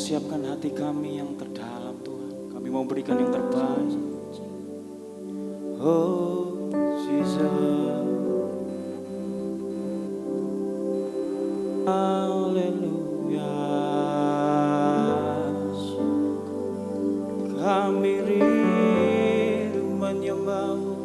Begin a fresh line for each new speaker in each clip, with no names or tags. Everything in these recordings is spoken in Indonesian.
siapkan hati kami yang terdalam Tuhan. Kami mau berikan yang terbaik. Oh Jesus, haleluya. Kami rindu menyembah-Mu.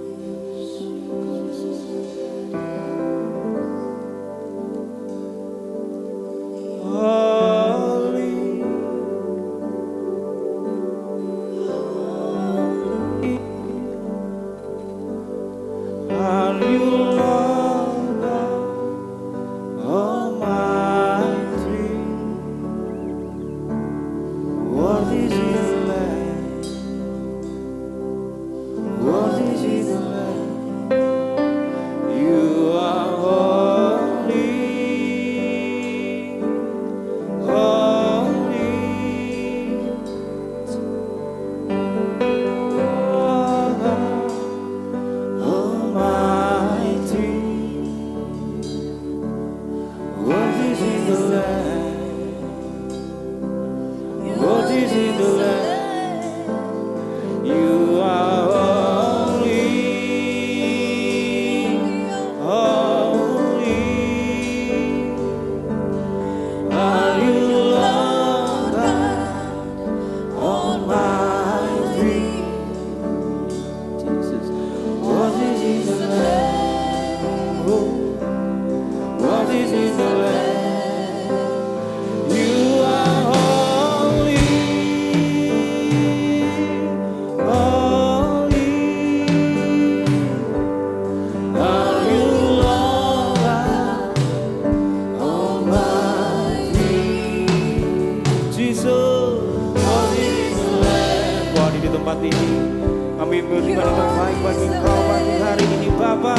Kami berikan yang terbaik bagi Engkau pagi hari ini Bapa.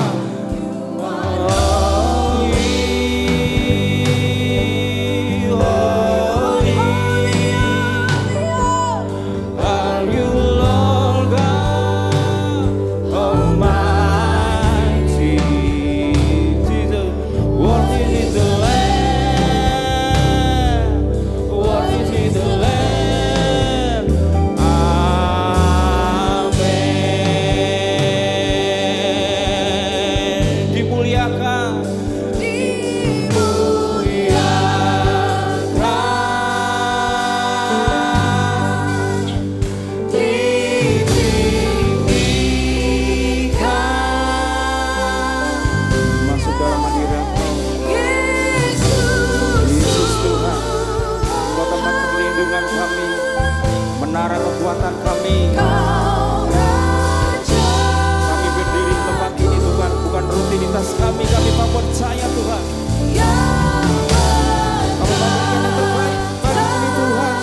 Menara kekuatan kami. Kami berdiri di tempat ini Tuhan, bukan rutinitas kami mau percaya Tuhan. Kami mau berikan yang terbaik bagi kami Tuhan.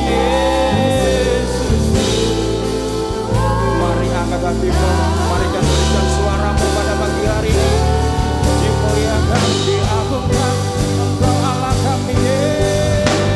Yesus, mari angkat hatimu. Mari kita berikan suaramu pada pagi hari ini. Dimuliakan, diagungkan Engkau Allah kami Yesus.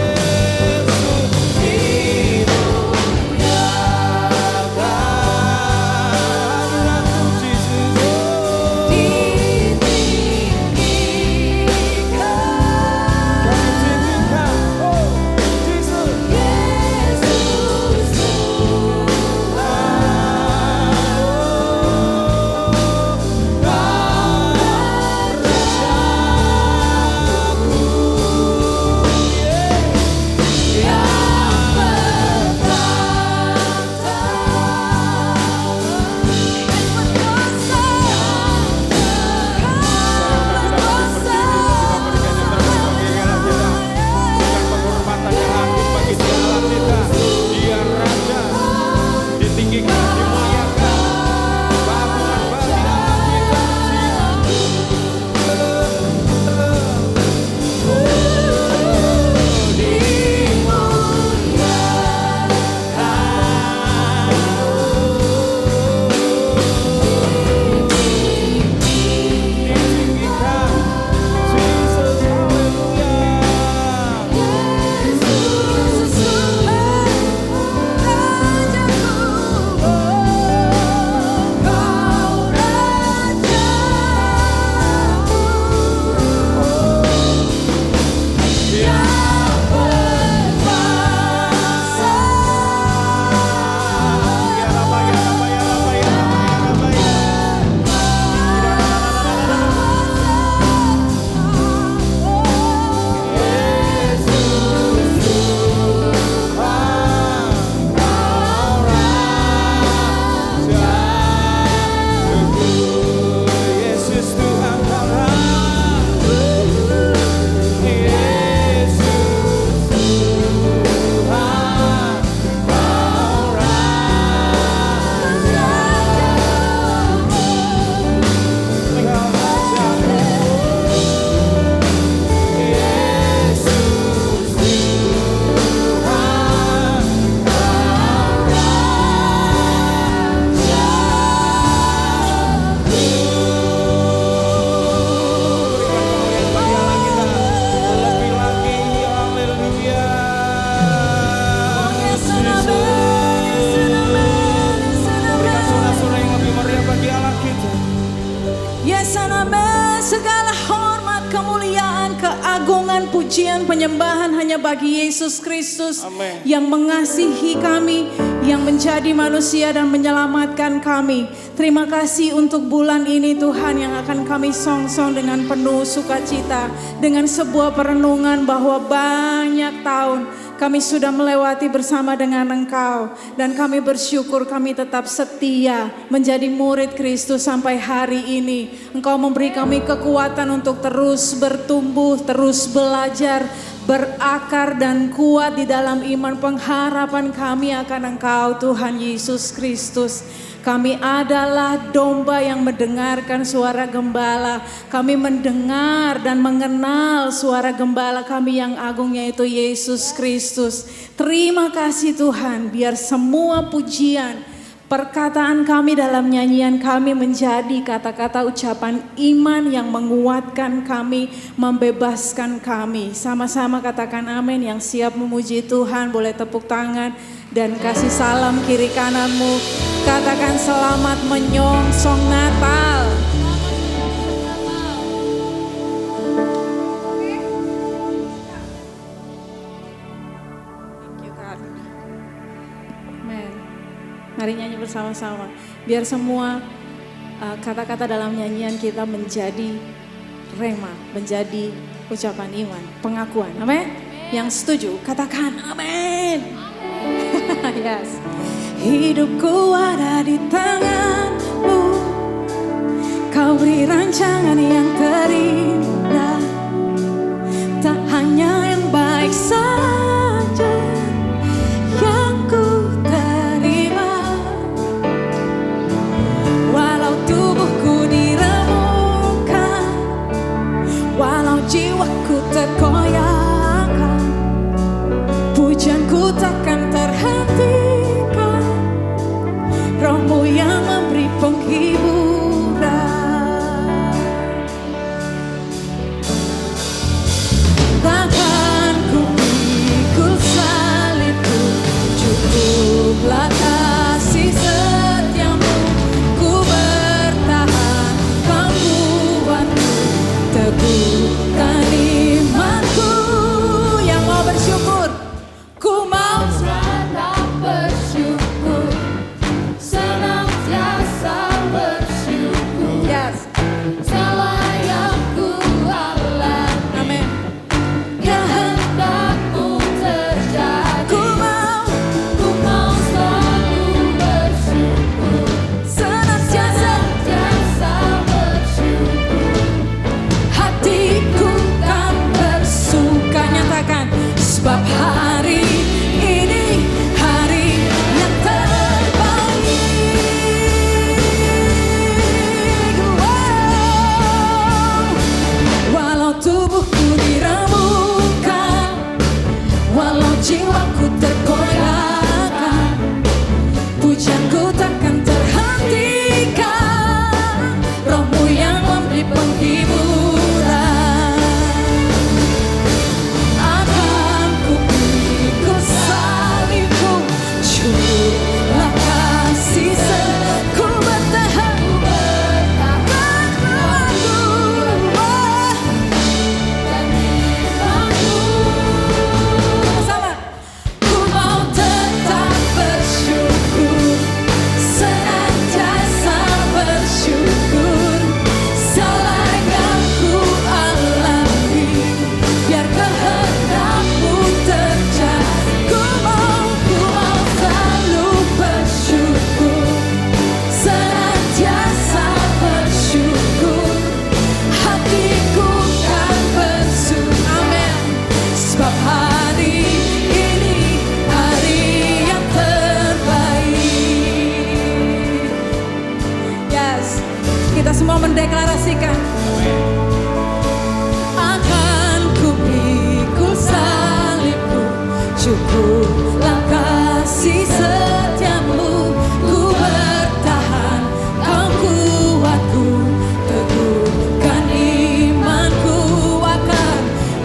Segala hormat, kemuliaan, keagungan, pujian, penyembahan hanya bagi Yesus Kristus.
Amin.
Yang mengasihi kami, yang menjadi manusia dan menyelamatkan kami. Terima kasih untuk bulan ini Tuhan, yang akan kami song-song dengan penuh sukacita, dengan sebuah perenungan bahwa banyak tahun kami sudah melewati bersama dengan Engkau. Dan kami bersyukur kami tetap setia menjadi murid Kristus sampai hari ini. Engkau memberi kami kekuatan untuk terus bertumbuh, terus belajar, berakar dan kuat di dalam iman. Pengharapan kami akan Engkau Tuhan Yesus Kristus. Kami adalah domba yang mendengarkan suara gembala. Kami mendengar dan mengenal suara gembala kami yang agung, yaitu Yesus Kristus. Terima kasih Tuhan, biar semua pujian, perkataan kami dalam nyanyian kami menjadi kata-kata ucapan iman yang menguatkan kami, membebaskan kami. Sama-sama katakan amin. Yang siap memuji Tuhan boleh tepuk tangan dan kasih salam kiri kananmu. Katakan selamat menyongsong Natal. Amen. Mari nyanyi bersama-sama. Biar semua kata-kata dalam nyanyian kita menjadi rema, menjadi ucapan iman, pengakuan. Amin. Yang setuju katakan amin. Yes. Hidupku ada di tangan-Mu, Kau beri rancangan yang terindah. Tak hanya yang baik saja yang ku terima. Walau tubuhku diremukkan, walau jiwaku terkoyakkan, pujianku takkan terhenti. Roh-Mu yang memberi penghiburan. Takkan ku pikul salibku, cukuplah kasih setia-Mu. Ku bertahan, Kau buatku teguhkan imanku. Yang mau bersyukur, ku mau selalu bersyukur. Sebab hari ini hari yang terbaik. Walau tubuhku diremukkan, walau jiwaku terkoyakkan, pujianku takkan terhentikan. Roh-Mu yang memberi penghiburan. Mendeklarasikan akan ku pikul salibku, cukuplah kasih setia-Mu. Ku bertahan, Kau kuatku, teguhkan imanku.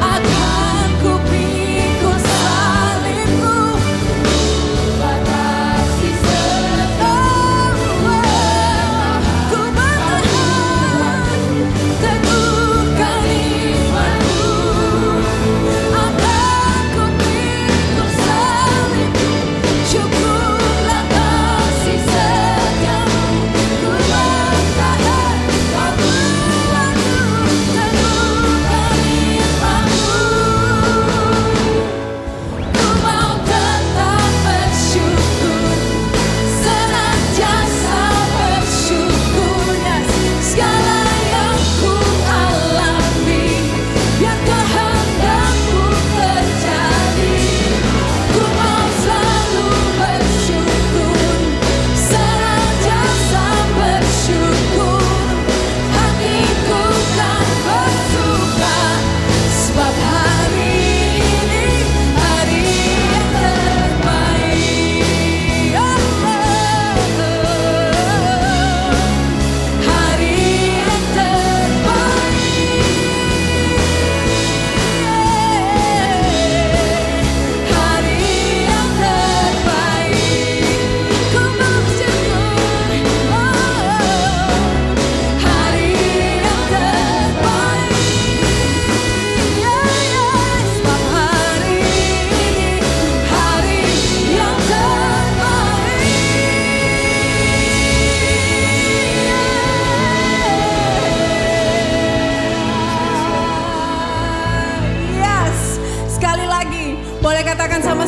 Akan ku pikul salibku, cukuplah kasih setia-Mu. Ku bertahan, teguhkan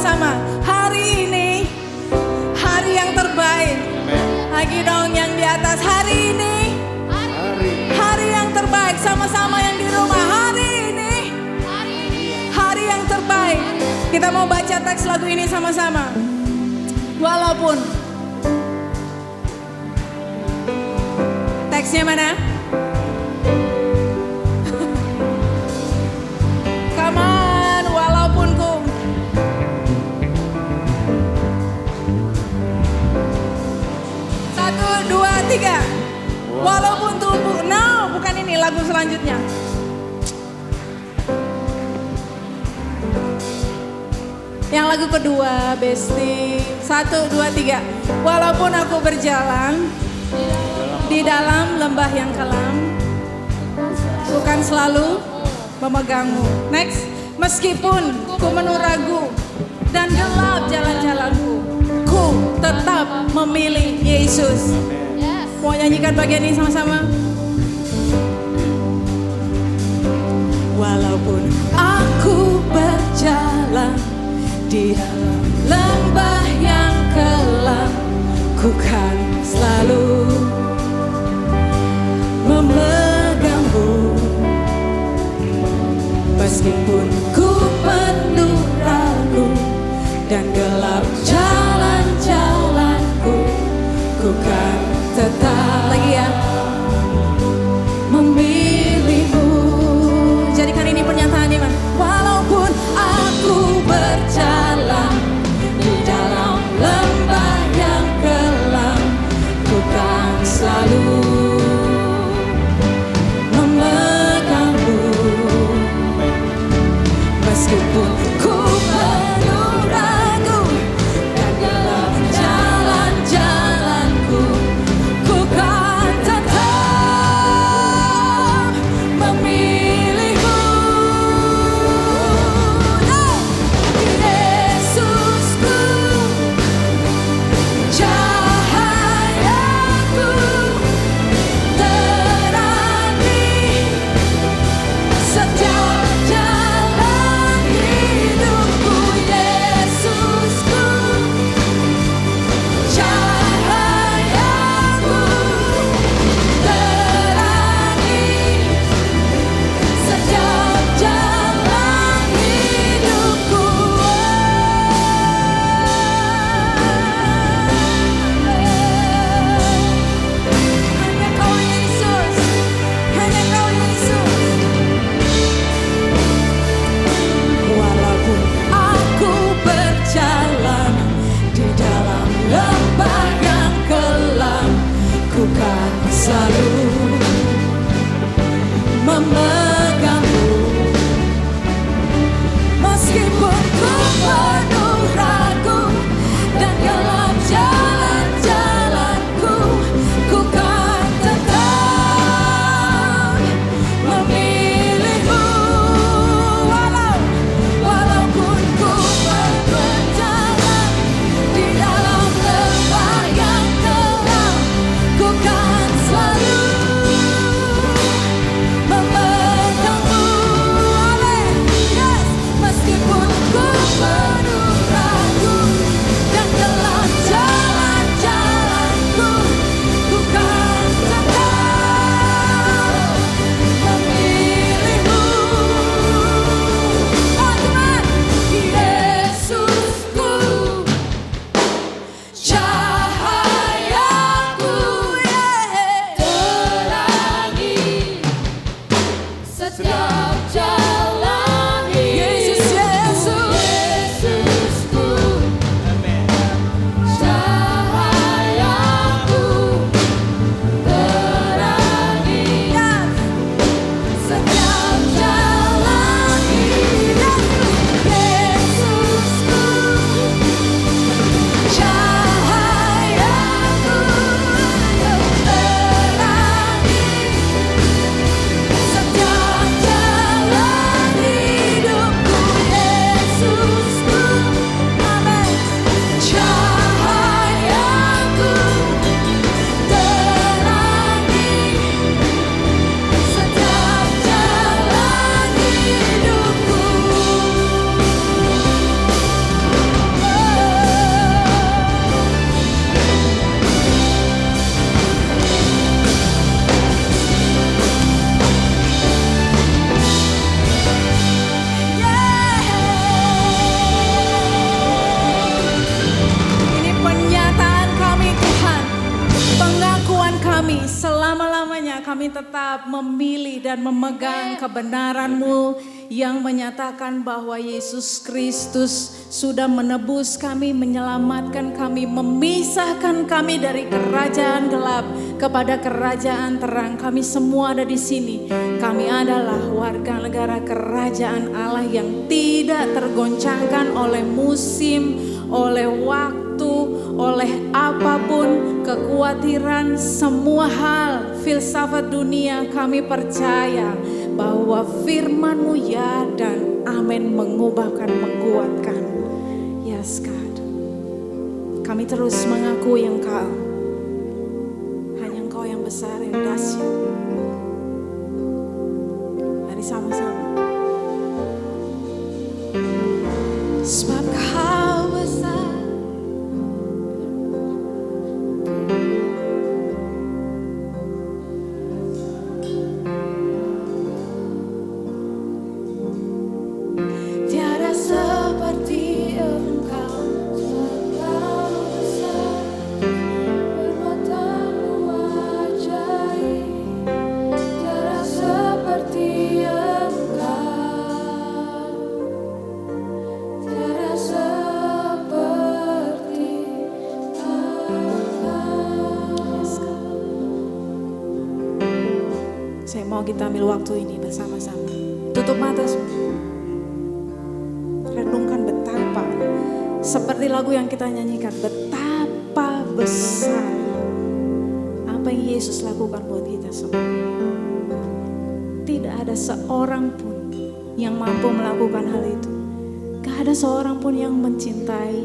sama-sama. Hari ini hari yang terbaik. Lagi dong yang di atas, hari ini hari yang terbaik. Sama-sama yang di rumah, hari ini hari yang terbaik. Kita mau baca teks lagu ini sama-sama. Walaupun teksnya mana? Come on, walaupun ku. Satu, dua, tiga. Walaupun tubuh. No, bukan ini lagu selanjutnya. Yang lagu kedua, Besti. Satu, dua, tiga. Walaupun aku berjalan di dalam lembah yang kelam, bukan selalu memegangmu. Next. Meskipun ku menurut ragu dan gelap jalan-jalanku, ku tetap memilih Yesus. Mau nyanyikan bagian ini sama-sama? Walaupun aku berjalan di dalam lembah yang kelam, ku kan selalu memegangmu. Meskipun ku penuh ragu dan gelap jalan-jalanku, ku kan tetap lagi ya memilihmu. Jadikan ini pernyataan iman. Walaupun aku berjalan di dalam lembah yang kelam, ku kan selalu memegangmu. Meskipun ku penuh ragu dan gelap jalan-jalanku, ku kan tetap memilihmu. Yesusku, cahayaku, terangi setiap jalan hidupku. Yesusku, cahayaku, terangi setiap jalan hidupku. Hanya Kau Yesus, hanya Kau Yesus. Walaupun aku berjalan di dalam lembah yang kelam, ku kan selalu memegangmu. Meskipun ku penuh ragu dan gelap jalan-jalanku, ku kan tetap memilihmu. Walaupun ku berjalan di dalam lembah yang kelam, ku kan selalu memegangmu. Yes. Meskipun ku penuh selama-lamanya kami tetap memilih dan memegang kebenaran-Mu yang menyatakan bahwa Yesus Kristus sudah menebus kami, menyelamatkan kami, memisahkan kami dari kerajaan gelap kepada kerajaan terang. Kami semua ada di sini. Kami adalah warga negara kerajaan Allah yang tidak tergoncangkan oleh musim, oleh waktu, oleh apapun, kekhawatiran, semua hal, filsafat dunia. Kami percaya bahwa firman-Mu ya dan amin mengubahkan, menguatkan. Yes God. Kami terus mengakui Engkau. Hanya Engkau yang besar, yang dahsyat. Mari sama-sama. Sebab Kau besar. Tiada seperti Engkau, Engkau besar, perbuatan-Mu ajaib. Tiada seperti Engkau, tiada seperti Engkau. Saya mau kita ambil waktu ini bersama-sama. Tutup mata semua. Renungkan betapa, seperti lagu yang kita nyanyikan, betapa besar apa yang Yesus lakukan buat kita semua. Tidak ada seorang pun yang mampu melakukan hal itu. Gak ada seorang pun yang mencintai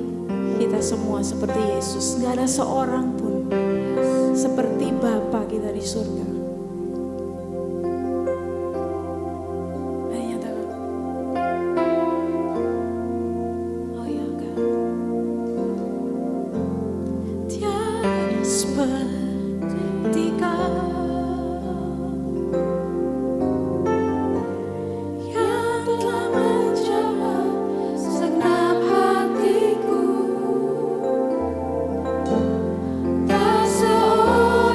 kita semua seperti Yesus. Gak ada seorang pun seperti Bapa kita di surga. Seperti Kau yang telah menjamah segenap hatiku, tak seorang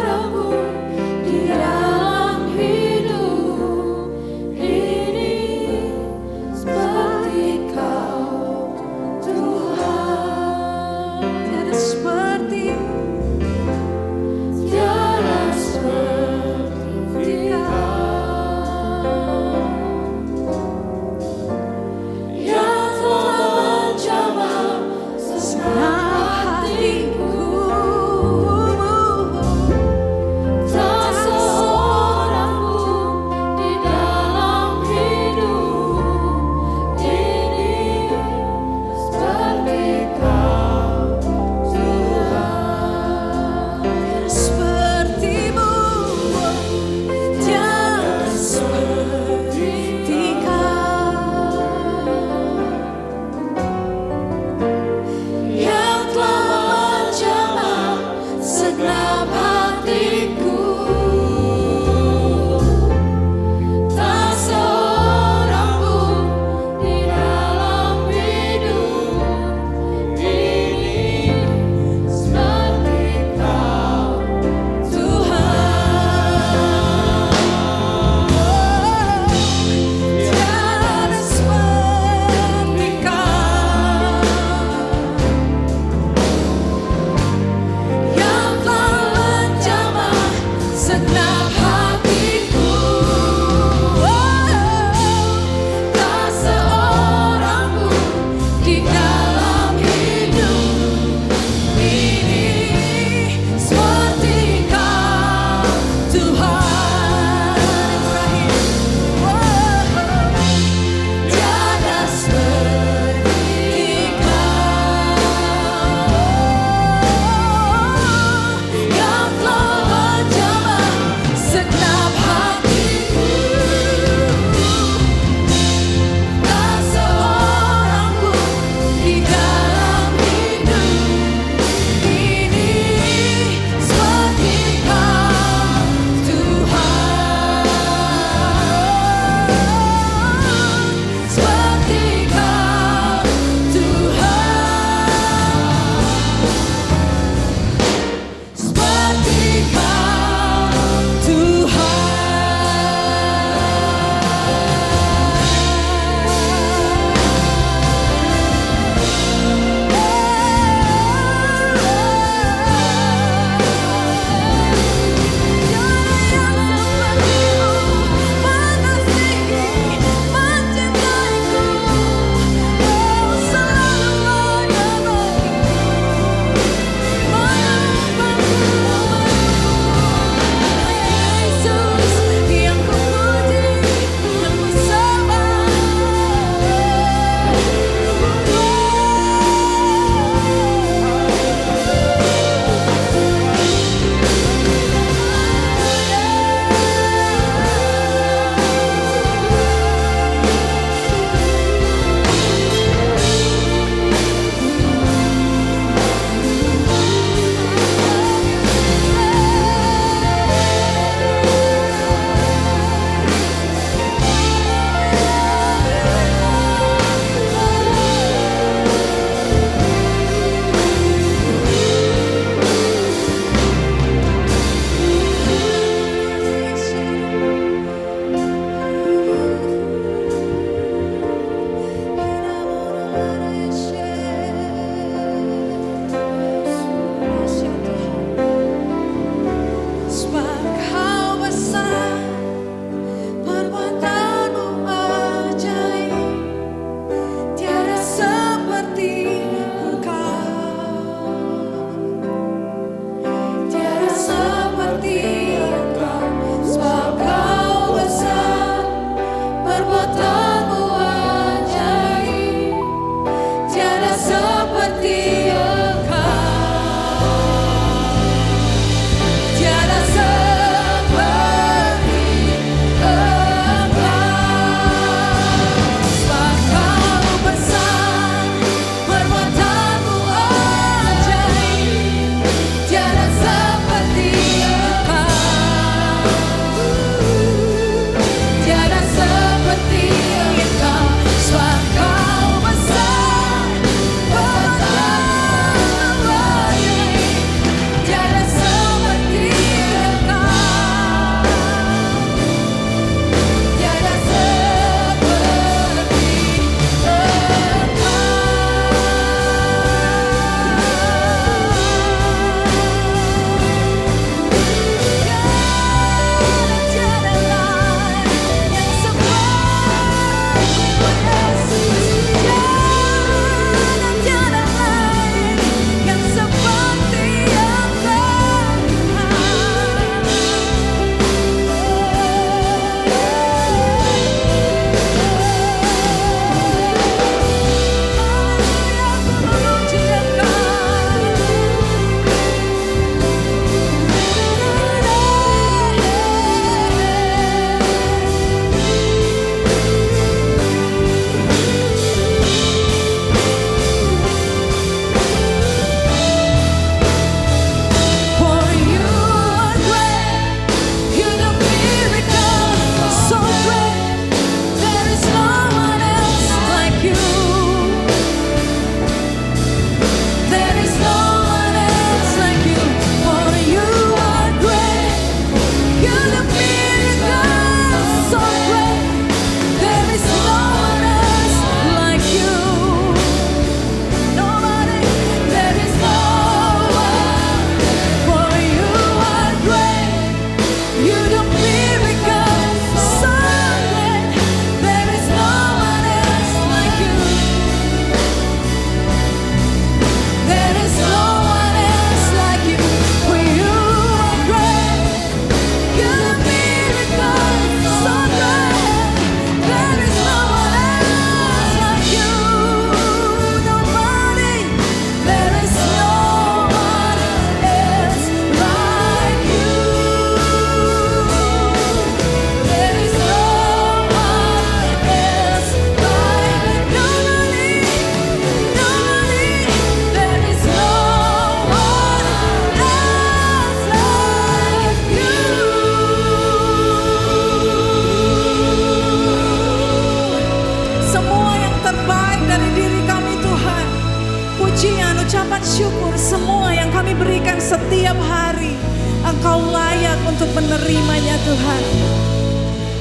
untuk menerimanya Tuhan.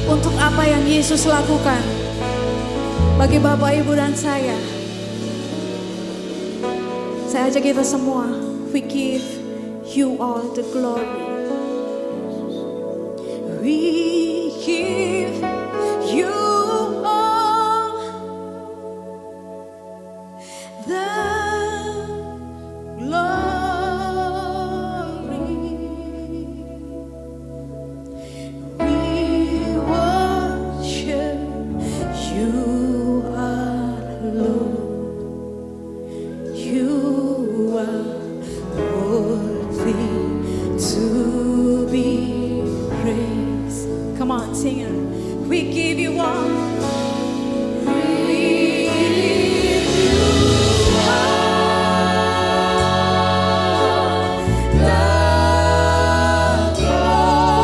Untuk apa yang Yesus lakukan bagi Bapak, Ibu, dan saya ajak kita semua, we give you all the glory. We give you all the glory. We worship you, our Lord. You are worthy to be praised. Come on, sing it. We give you all. We give you all the glory.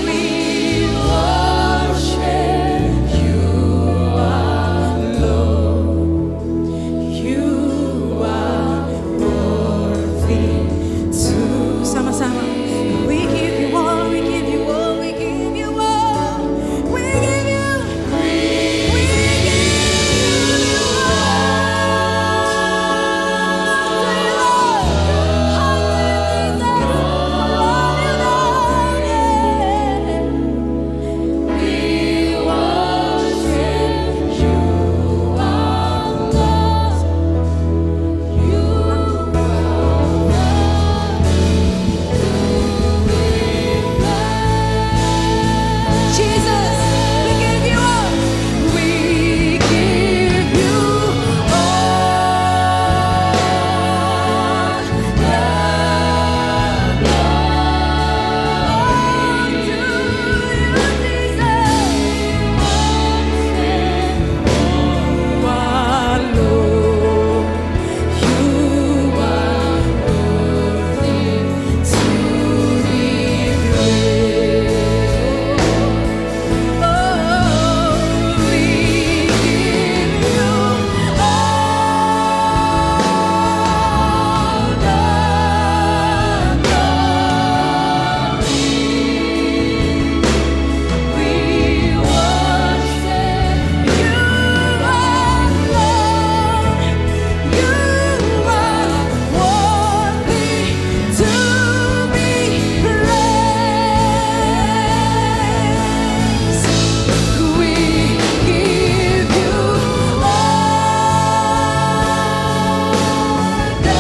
We worship you, our Lord. You are worthy to. Sama-sama. We give you all, we give you all, we give you all. We give you, we give you Jesus, we give you all. We give you all the glory to you, Jesus. You are Lord. You are worthy to be praised. Oh, we give you all the glory. We worship you, our Lord. You are worthy to be praised. We give you all the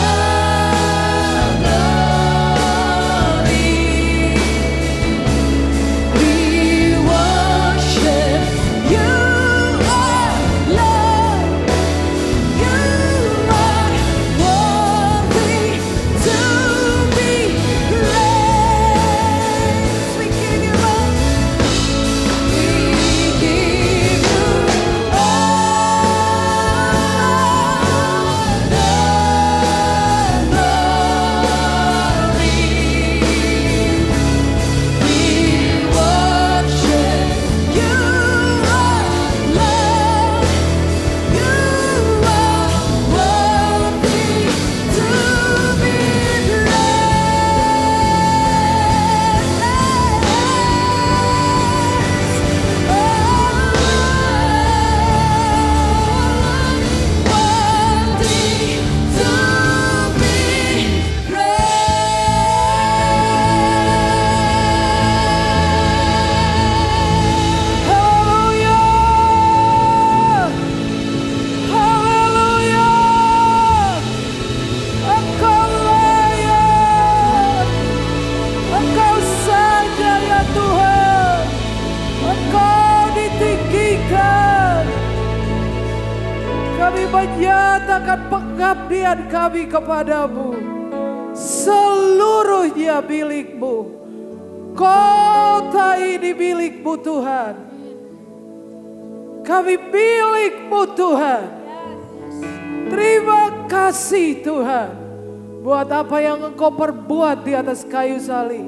glory. We worship you, our Lord. You are worthy to be praised. We give you all. We give you all the glory. We worship you, our Lord. You are worthy to be Engkau layak, Engkau saja ya Tuhan, Engkau ditinggikan. Kami menyatakan pengabdian kami kepadamu, seluruhnya milik-Mu. Kota ini milik-Mu Tuhan. Kami milik-Mu Tuhan. Terima kasih Tuhan buat apa yang Engkau perbuat di atas kayu salib.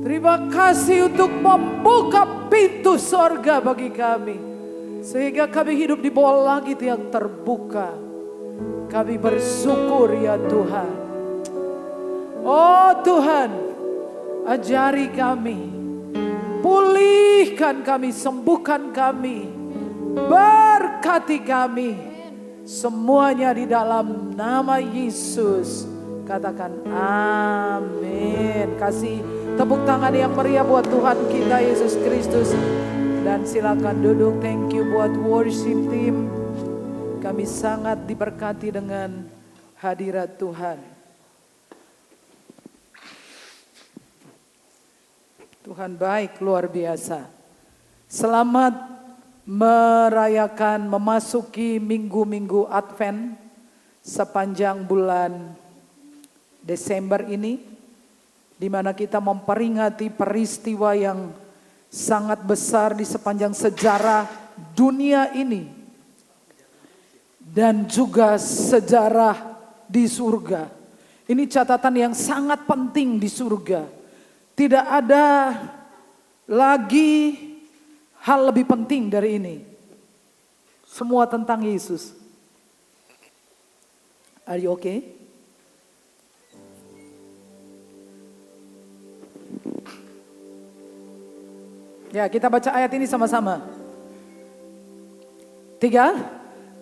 Terima kasih untuk membuka pintu sorga bagi kami, sehingga kami hidup di bawah langit yang terbuka. Kami bersyukur ya Tuhan.
Oh Tuhan, ajari kami, pulihkan kami, sembuhkan kami, berkati kami. Semuanya di dalam nama Yesus. Katakan amin. Kasih tepuk tangan yang meriah buat Tuhan kita Yesus Kristus. Dan silakan duduk. Thank you buat worship team. Kami sangat diberkati dengan hadirat Tuhan. Tuhan baik, luar biasa. Selamat merayakan memasuki minggu-minggu Advent sepanjang bulan Desember ini, di mana kita memperingati peristiwa yang sangat besar di sepanjang sejarah dunia ini dan juga sejarah di surga. Ini catatan yang sangat penting di surga. Tidak ada lagi hal lebih penting dari ini. Semua tentang Yesus. Are you okay? Ya, kita baca ayat ini sama-sama. 3.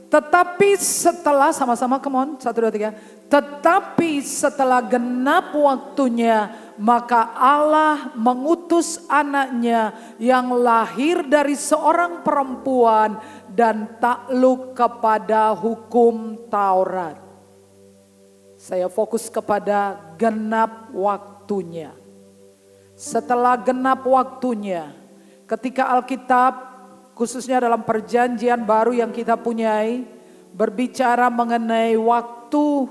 Tetapi setelah, sama-sama, come on, 1, 2, 3. Tetapi setelah genap waktunya, maka Allah mengutus anaknya yang lahir dari seorang perempuan dan takluk kepada hukum Taurat. Saya fokus kepada genap waktunya. Setelah genap waktunya, ketika Alkitab khususnya dalam perjanjian baru yang kita punyai berbicara mengenai waktu,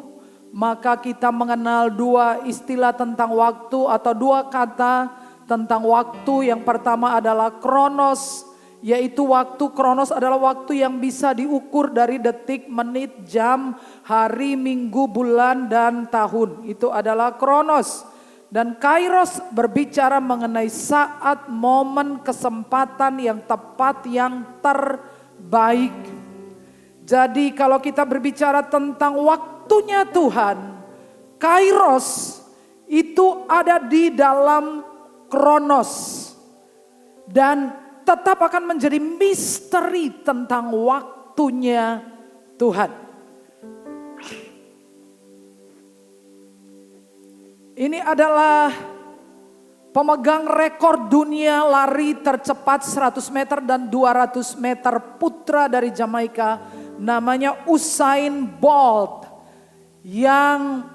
maka kita mengenal dua istilah tentang waktu atau dua kata tentang waktu. Yang pertama adalah kronos, yaitu waktu. Kronos adalah waktu yang bisa diukur dari detik, menit, jam, hari, minggu, bulan, dan tahun. Itu adalah kronos. Dan kairos berbicara mengenai saat, momen, kesempatan yang tepat, yang terbaik. Jadi kalau kita berbicara tentang waktunya Tuhan, kairos itu ada di dalam kronos. Dan tetap akan menjadi misteri tentang waktunya Tuhan. Ini adalah pemegang rekor dunia lari tercepat 100 meter dan 200 meter putra dari Jamaika. Namanya Usain Bolt. Yang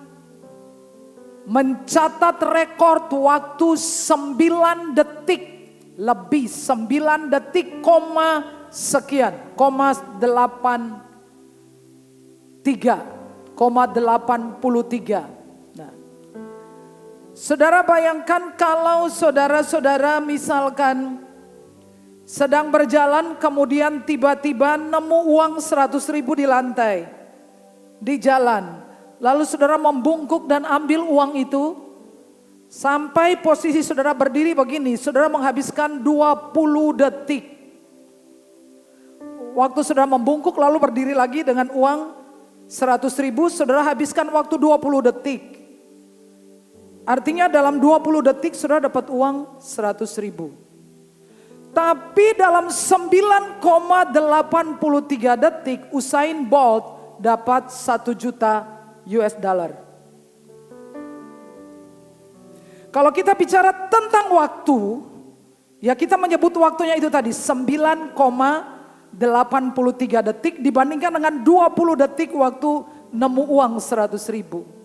mencatat rekor waktu 9 detik. Lebih 9 detik, sekian. 83. Saudara bayangkan kalau saudara-saudara misalkan sedang berjalan kemudian tiba-tiba nemu uang 100.000 di lantai, di jalan. Lalu saudara membungkuk dan ambil uang itu. Sampai posisi saudara berdiri begini, saudara menghabiskan 20 detik. Waktu saudara membungkuk lalu berdiri lagi dengan uang 100.000, saudara habiskan waktu 20 detik. Artinya dalam 20 detik saudara dapat uang 100.000. Tapi dalam 9,83 detik Usain Bolt dapat 1 juta US dollar. Kalau kita bicara tentang waktu, ya kita menyebut waktunya itu tadi 9,83 detik dibandingkan dengan 20 detik waktu nemu uang 100.000.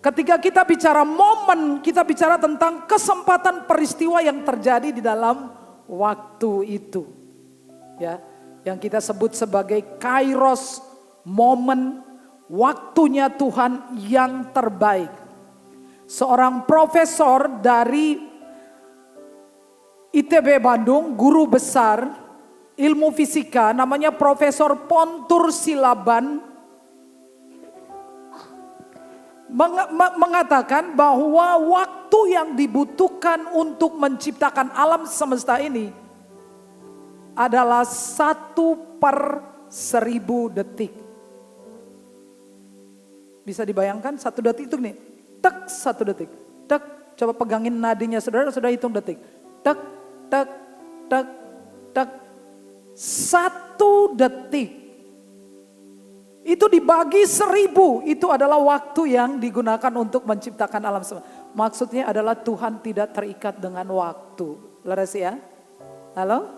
Ketika kita bicara momen, kita bicara tentang kesempatan peristiwa yang terjadi di dalam waktu itu. Ya, yang kita sebut sebagai kairos, momen, waktunya Tuhan yang terbaik. Seorang profesor dari ITB Bandung, guru besar ilmu fisika, namanya Profesor Pontur Silaban, mengatakan bahwa waktu yang dibutuhkan untuk menciptakan alam semesta ini adalah 1/1000 detik. Bisa dibayangkan 1 detik itu nih tek 1 detik. Tek, coba pegangin nadinya saudara, sudah hitung detik. Tek, tek, tek, tek. 1 detik. Itu dibagi 1000, itu adalah waktu yang digunakan untuk menciptakan alam semesta. Maksudnya adalah Tuhan tidak terikat dengan waktu. Leres ya? Halo?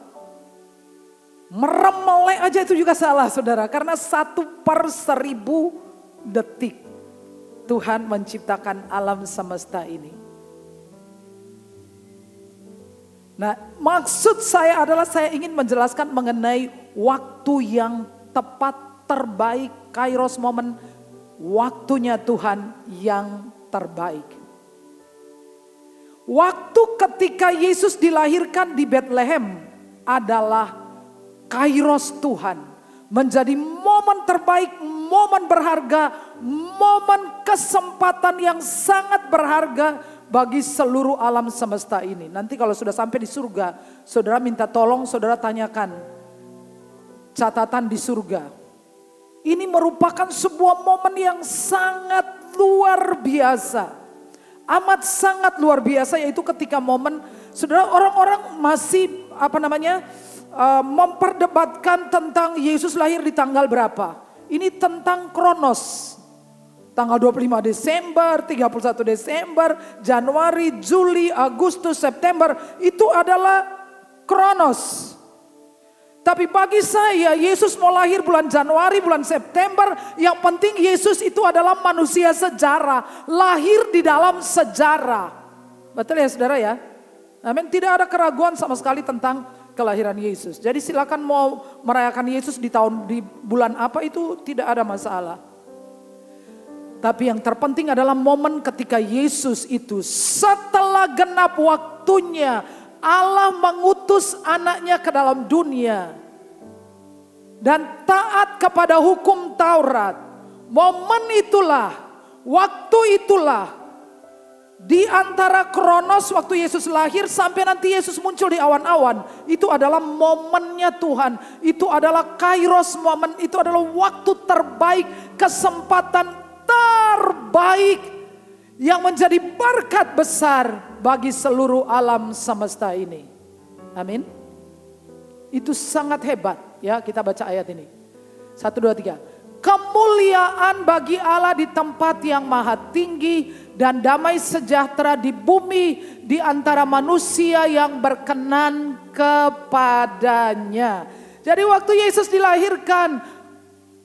Merem melek aja itu juga salah saudara. Karena 1/1000 detik Tuhan menciptakan alam semesta ini. Nah, maksud saya adalah saya ingin menjelaskan mengenai waktu yang tepat, terbaik, kairos momen, waktunya Tuhan yang terbaik. Waktu ketika Yesus dilahirkan di Bethlehem adalah kairos Tuhan. Menjadi momen terbaik, momen berharga, momen kesempatan yang sangat berharga bagi seluruh alam semesta ini. Nanti kalau sudah sampai di surga, saudara minta tolong, saudara tanyakan catatan di surga. Ini merupakan sebuah momen yang sangat luar biasa. Amat sangat luar biasa, yaitu ketika momen saudara, orang-orang masih memperdebatkan tentang Yesus lahir di tanggal berapa. Ini tentang kronos. Tanggal 25 Desember, 31 Desember, Januari, Juli, Agustus, September. Itu adalah kronos. Tapi bagi saya, Yesus mau lahir bulan Januari, bulan September. Yang penting Yesus itu adalah manusia sejarah. Lahir di dalam sejarah. Betul ya saudara ya? Amin. Tidak ada keraguan sama sekali tentang kelahiran Yesus. Jadi silakan mau merayakan Yesus di bulan apa itu tidak ada masalah. Tapi yang terpenting adalah momen ketika Yesus itu setelah genap waktunya Allah mengutus anaknya ke dalam dunia dan taat kepada hukum Taurat. Momen itulah, waktu itulah di antara kronos waktu Yesus lahir sampai nanti Yesus muncul di awan-awan. Itu adalah momennya Tuhan. Itu adalah kairos momen. Itu adalah waktu terbaik, kesempatan terbaik yang menjadi berkat besar bagi seluruh alam semesta ini. Amin. Itu sangat hebat ya, kita baca ayat ini. 1, 2, 3. Kemuliaan bagi Allah di tempat yang maha tinggi dan damai sejahtera di bumi di antara manusia yang berkenan kepadanya. Jadi waktu Yesus dilahirkan,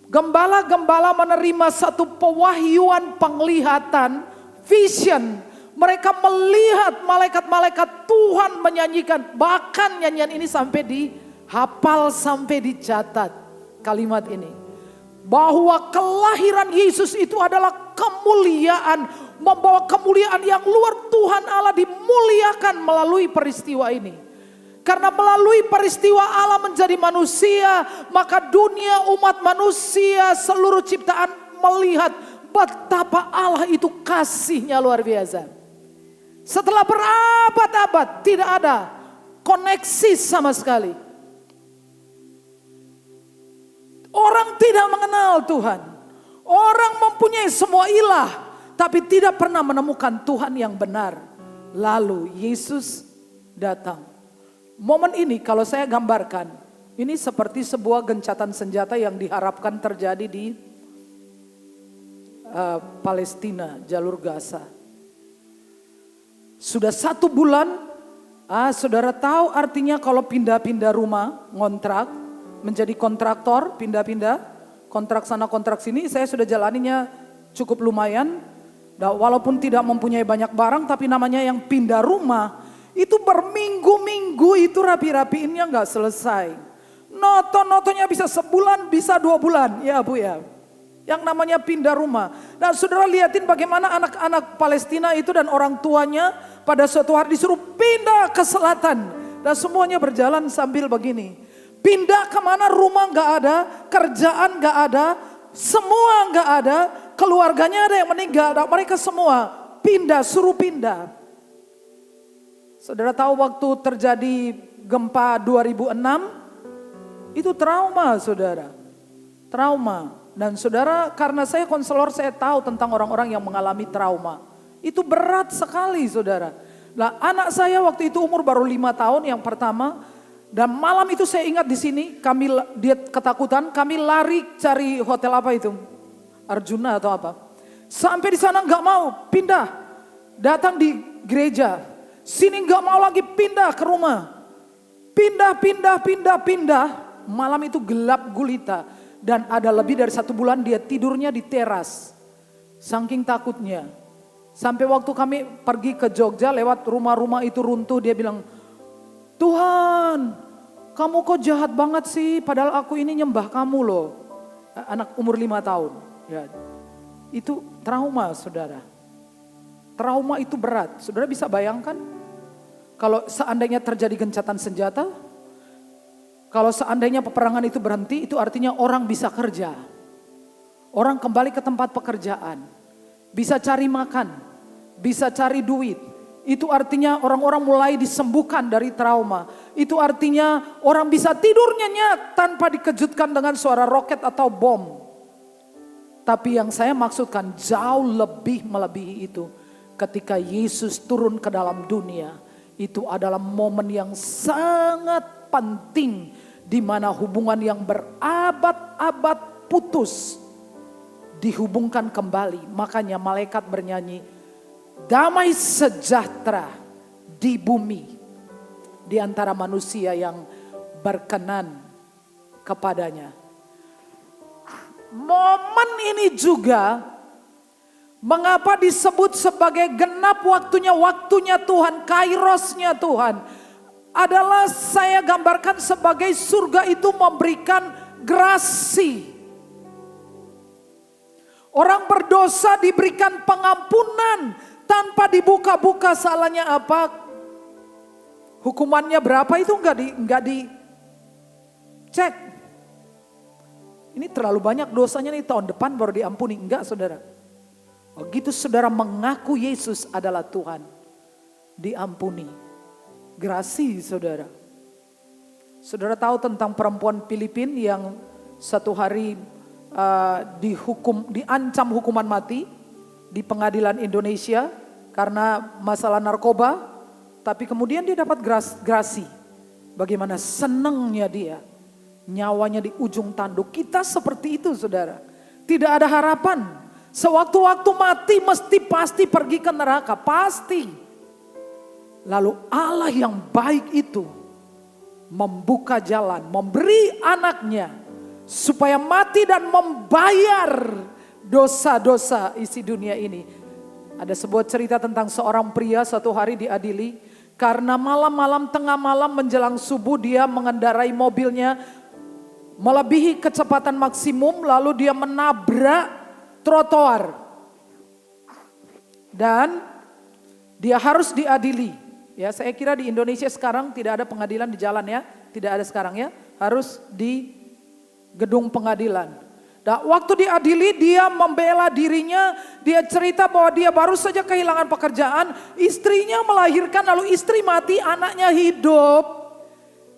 gembala-gembala menerima satu pewahyuan penglihatan, vision. Mereka melihat malaikat-malaikat Tuhan menyanyikan. Bahkan nyanyian ini sampai dihafal, sampai dicatat kalimat ini. Bahwa kelahiran Yesus itu adalah kemuliaan. Membawa kemuliaan yang luar, Tuhan Allah dimuliakan melalui peristiwa ini. Karena melalui peristiwa Allah menjadi manusia, maka dunia, umat manusia, seluruh ciptaan melihat betapa Allah itu kasihnya luar biasa. Setelah berabad-abad tidak ada koneksi sama sekali. Orang tidak mengenal Tuhan. Orang mempunyai semua ilah, tapi tidak pernah menemukan Tuhan yang benar. Lalu Yesus datang. Momen ini kalau saya gambarkan, ini seperti sebuah gencatan senjata yang diharapkan terjadi di Palestina, jalur Gaza. Sudah 1 bulan, saudara tahu artinya kalau pindah-pindah rumah, ngontrak, menjadi kontraktor, pindah-pindah, kontrak sana kontrak sini, saya sudah jalaninya cukup lumayan. Walaupun tidak mempunyai banyak barang, tapi namanya yang pindah rumah, itu berminggu-minggu itu rapi-rapiinnya gak selesai. Noto-notonya bisa sebulan, bisa 2 bulan. Ya Bu ya. Yang namanya pindah rumah. Dan saudara lihatin bagaimana anak-anak Palestina itu dan orang tuanya pada suatu hari disuruh pindah ke selatan. Dan semuanya berjalan sambil begini. Pindah kemana, rumah gak ada, kerjaan gak ada, semua gak ada. Keluarganya ada yang meninggal, mereka semua pindah, suruh pindah. Saudara tahu waktu terjadi gempa 2006, itu trauma saudara. Trauma. Dan saudara, karena saya konselor, saya tahu tentang orang-orang yang mengalami trauma. Itu berat sekali saudara. Nah, anak saya waktu itu umur baru 5 tahun yang pertama. Dan malam itu saya ingat di sini dia ketakutan, kami lari cari hotel apa itu? Arjuna atau apa. Sampai di sana nggak mau pindah. Datang di gereja. Sini nggak mau lagi pindah ke rumah. Pindah. Malam itu gelap gulita. Dan ada lebih dari 1 bulan dia tidurnya di teras. Saking takutnya. Sampai waktu kami pergi ke Jogja lewat rumah-rumah itu runtuh. Dia bilang, Tuhan kamu kok jahat banget sih. Padahal aku ini nyembah kamu loh. Anak umur 5 tahun. Ya, itu trauma saudara. Trauma itu berat. Saudara bisa bayangkan? Kalau seandainya terjadi gencatan senjata. Kalau seandainya peperangan itu berhenti, itu artinya orang bisa kerja. Orang kembali ke tempat pekerjaan. Bisa cari makan. Bisa cari duit. Itu artinya orang-orang mulai disembuhkan dari trauma. Itu artinya orang bisa tidur nyenyak tanpa dikejutkan dengan suara roket atau bom. Tapi yang saya maksudkan jauh lebih melebihi itu. Ketika Yesus turun ke dalam dunia. Itu adalah momen yang sangat penting. Di mana hubungan yang berabad-abad putus. Dihubungkan kembali. Makanya malaikat bernyanyi. Damai sejahtera di bumi. Di antara manusia yang berkenan kepadanya. Momen ini juga mengapa disebut sebagai genap waktunya Tuhan, kairosnya Tuhan. Adalah saya gambarkan sebagai surga itu memberikan grasi. Orang berdosa diberikan pengampunan tanpa dibuka-buka salahnya apa. Hukumannya berapa itu enggak dicek. Ini terlalu banyak dosanya nih, tahun depan baru diampuni. Enggak saudara. Begitu saudara mengaku Yesus adalah Tuhan, diampuni. Grasi saudara. Saudara tahu tentang perempuan Filipina yang satu hari diancam hukuman mati di pengadilan Indonesia karena masalah narkoba, tapi kemudian dia dapat grasi. Bagaimana senangnya dia, nyawanya di ujung tanduk. Kita seperti itu saudara, tidak ada harapan. Sewaktu-waktu mati pasti pergi ke neraka, pasti. Lalu Allah yang baik itu membuka jalan, memberi anaknya supaya mati dan membayar dosa-dosa isi dunia ini. Ada sebuah cerita tentang seorang pria satu hari diadili karena malam-malam tengah malam menjelang subuh dia mengendarai mobilnya melebihi kecepatan maksimum lalu dia menabrak trotoar. Dan dia harus diadili. Ya, saya kira di Indonesia sekarang tidak ada pengadilan di jalan ya, tidak ada sekarang ya, harus di gedung pengadilan. Nah, waktu diadili dia membela dirinya, dia cerita bahwa dia baru saja kehilangan pekerjaan, istrinya melahirkan lalu istri mati, anaknya hidup.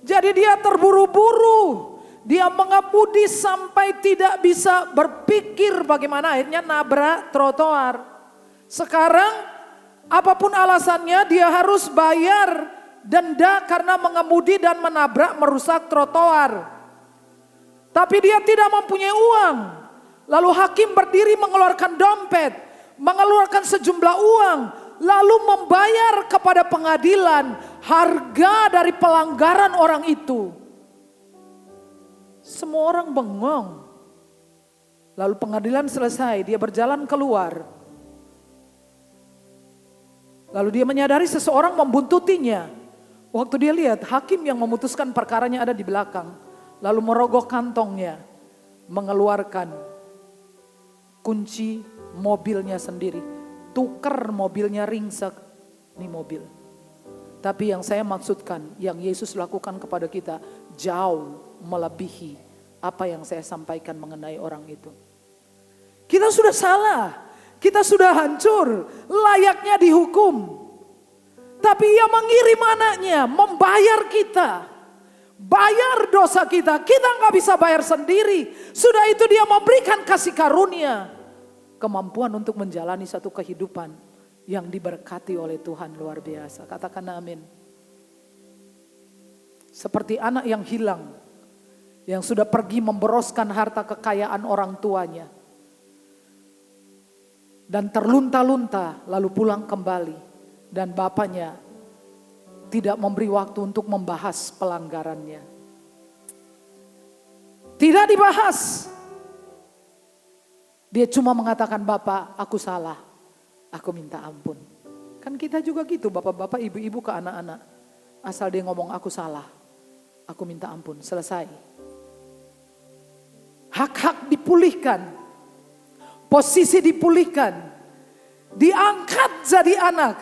Jadi dia terburu-buru, dia mengemudi sampai tidak bisa berpikir bagaimana akhirnya nabrak trotoar. Sekarang apapun alasannya dia harus bayar denda karena mengemudi dan menabrak merusak trotoar. Tapi dia tidak mempunyai uang. Lalu hakim berdiri mengeluarkan dompet, mengeluarkan sejumlah uang, lalu membayar kepada pengadilan harga dari pelanggaran orang itu. Semua orang bengong. Lalu pengadilan selesai, dia berjalan keluar. Lalu dia menyadari seseorang membuntutinya. Waktu dia lihat hakim yang memutuskan perkaranya ada di belakang. Lalu merogoh kantongnya, mengeluarkan kunci mobilnya sendiri. Tukar mobilnya, ringsek, ini mobil. Tapi yang saya maksudkan, yang Yesus lakukan kepada kita jauh melebihi apa yang saya sampaikan mengenai orang itu. Kita sudah salah, kita sudah hancur, layaknya dihukum. Tapi Ia mengirim anaknya, membayar kita. Bayar dosa kita nggak bisa bayar sendiri. Sudah itu Dia memberikan kasih karunia. Kemampuan untuk menjalani satu kehidupan yang diberkati oleh Tuhan luar biasa. Katakan amin. Seperti anak yang hilang, yang sudah pergi memboroskan harta kekayaan orang tuanya. Dan terlunta-lunta lalu pulang kembali. Dan bapaknya tidak memberi waktu untuk membahas pelanggarannya. Tidak dibahas. Dia cuma mengatakan, "Bapak, aku salah. Aku minta ampun." Kan kita juga gitu, bapak-bapak, ibu-ibu ke anak-anak. Asal dia ngomong, "Aku salah. Aku minta ampun." Selesai. Hak-hak dipulihkan. Posisi dipulihkan. Diangkat jadi anak.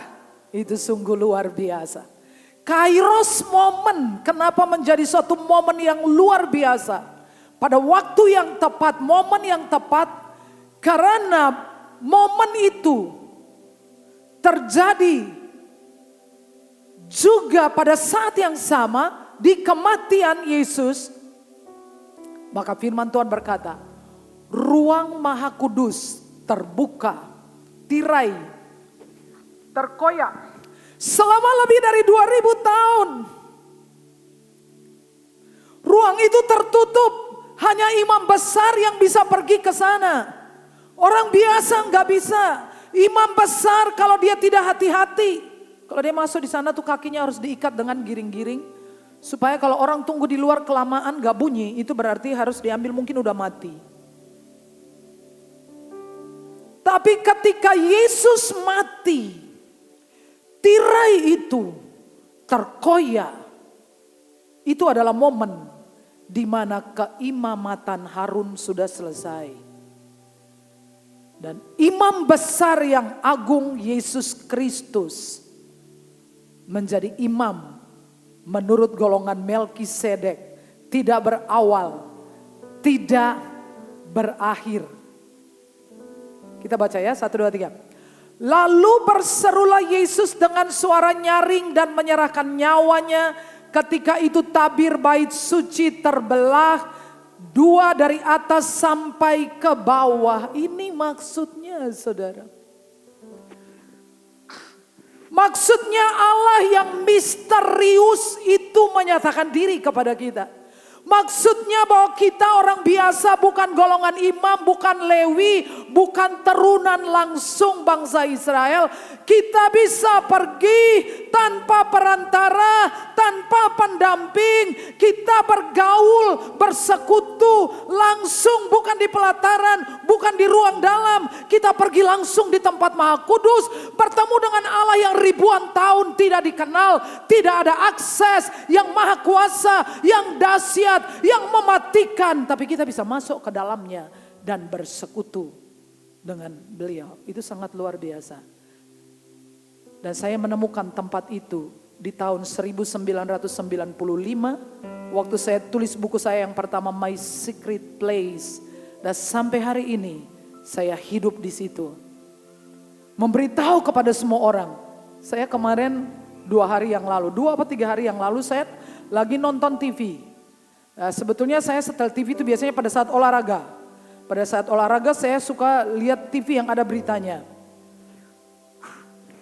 Itu sungguh luar biasa. Kairos momen. Kenapa menjadi suatu momen yang luar biasa? Pada waktu yang tepat, momen yang tepat. Karena momen itu terjadi juga pada saat yang sama di kematian Yesus. Maka firman Tuhan berkata, ruang Maha Kudus terbuka, tirai terkoyak selama lebih dari 2000 tahun. Ruang itu tertutup, hanya imam besar yang bisa pergi ke sana. Orang biasa nggak bisa. Imam besar kalau dia tidak hati-hati, kalau dia masuk di sana tuh kakinya harus diikat dengan giring-giring. Supaya kalau orang tunggu di luar kelamaan gak bunyi, itu berarti harus diambil, mungkin udah mati. Tapi ketika Yesus mati, tirai itu terkoyak. Itu adalah momen di mana keimamatan Harun sudah selesai. Dan imam besar yang agung Yesus Kristus menjadi imam menurut golongan Melkisedek, tidak berawal, tidak berakhir. Kita baca ya, 1, 2, 3. Lalu berserulah Yesus dengan suara nyaring dan menyerahkan nyawanya. Ketika itu tabir bait suci terbelah 2 dari atas sampai ke bawah. Ini maksudnya, saudara. Maksudnya Allah yang misterius itu menyatakan diri kepada kita. Maksudnya bahwa kita orang biasa, bukan golongan imam, bukan Lewi, bukan turunan langsung bangsa Israel. Kita bisa pergi tanpa perantara, tanpa pendamping. Kita bergaul, bersekutu langsung, bukan di pelataran, bukan di ruang dalam. Kita pergi langsung di tempat Maha Kudus, bertemu dengan Allah yang ribuan tahun tidak dikenal, tidak ada akses, yang Maha Kuasa, yang dahsyat, yang mematikan, tapi kita bisa masuk ke dalamnya dan bersekutu dengan beliau. Itu sangat luar biasa. Dan saya menemukan tempat itu di tahun 1995 waktu saya tulis buku saya yang pertama, My Secret Place. Dan sampai hari ini saya hidup di situ. Memberitahu kepada semua orang. Saya kemarin 2 hari yang lalu, 2 atau 3 hari yang lalu saya lagi nonton TV. Sebetulnya saya setel TV itu biasanya pada saat olahraga. Pada saat olahraga saya suka lihat TV yang ada beritanya.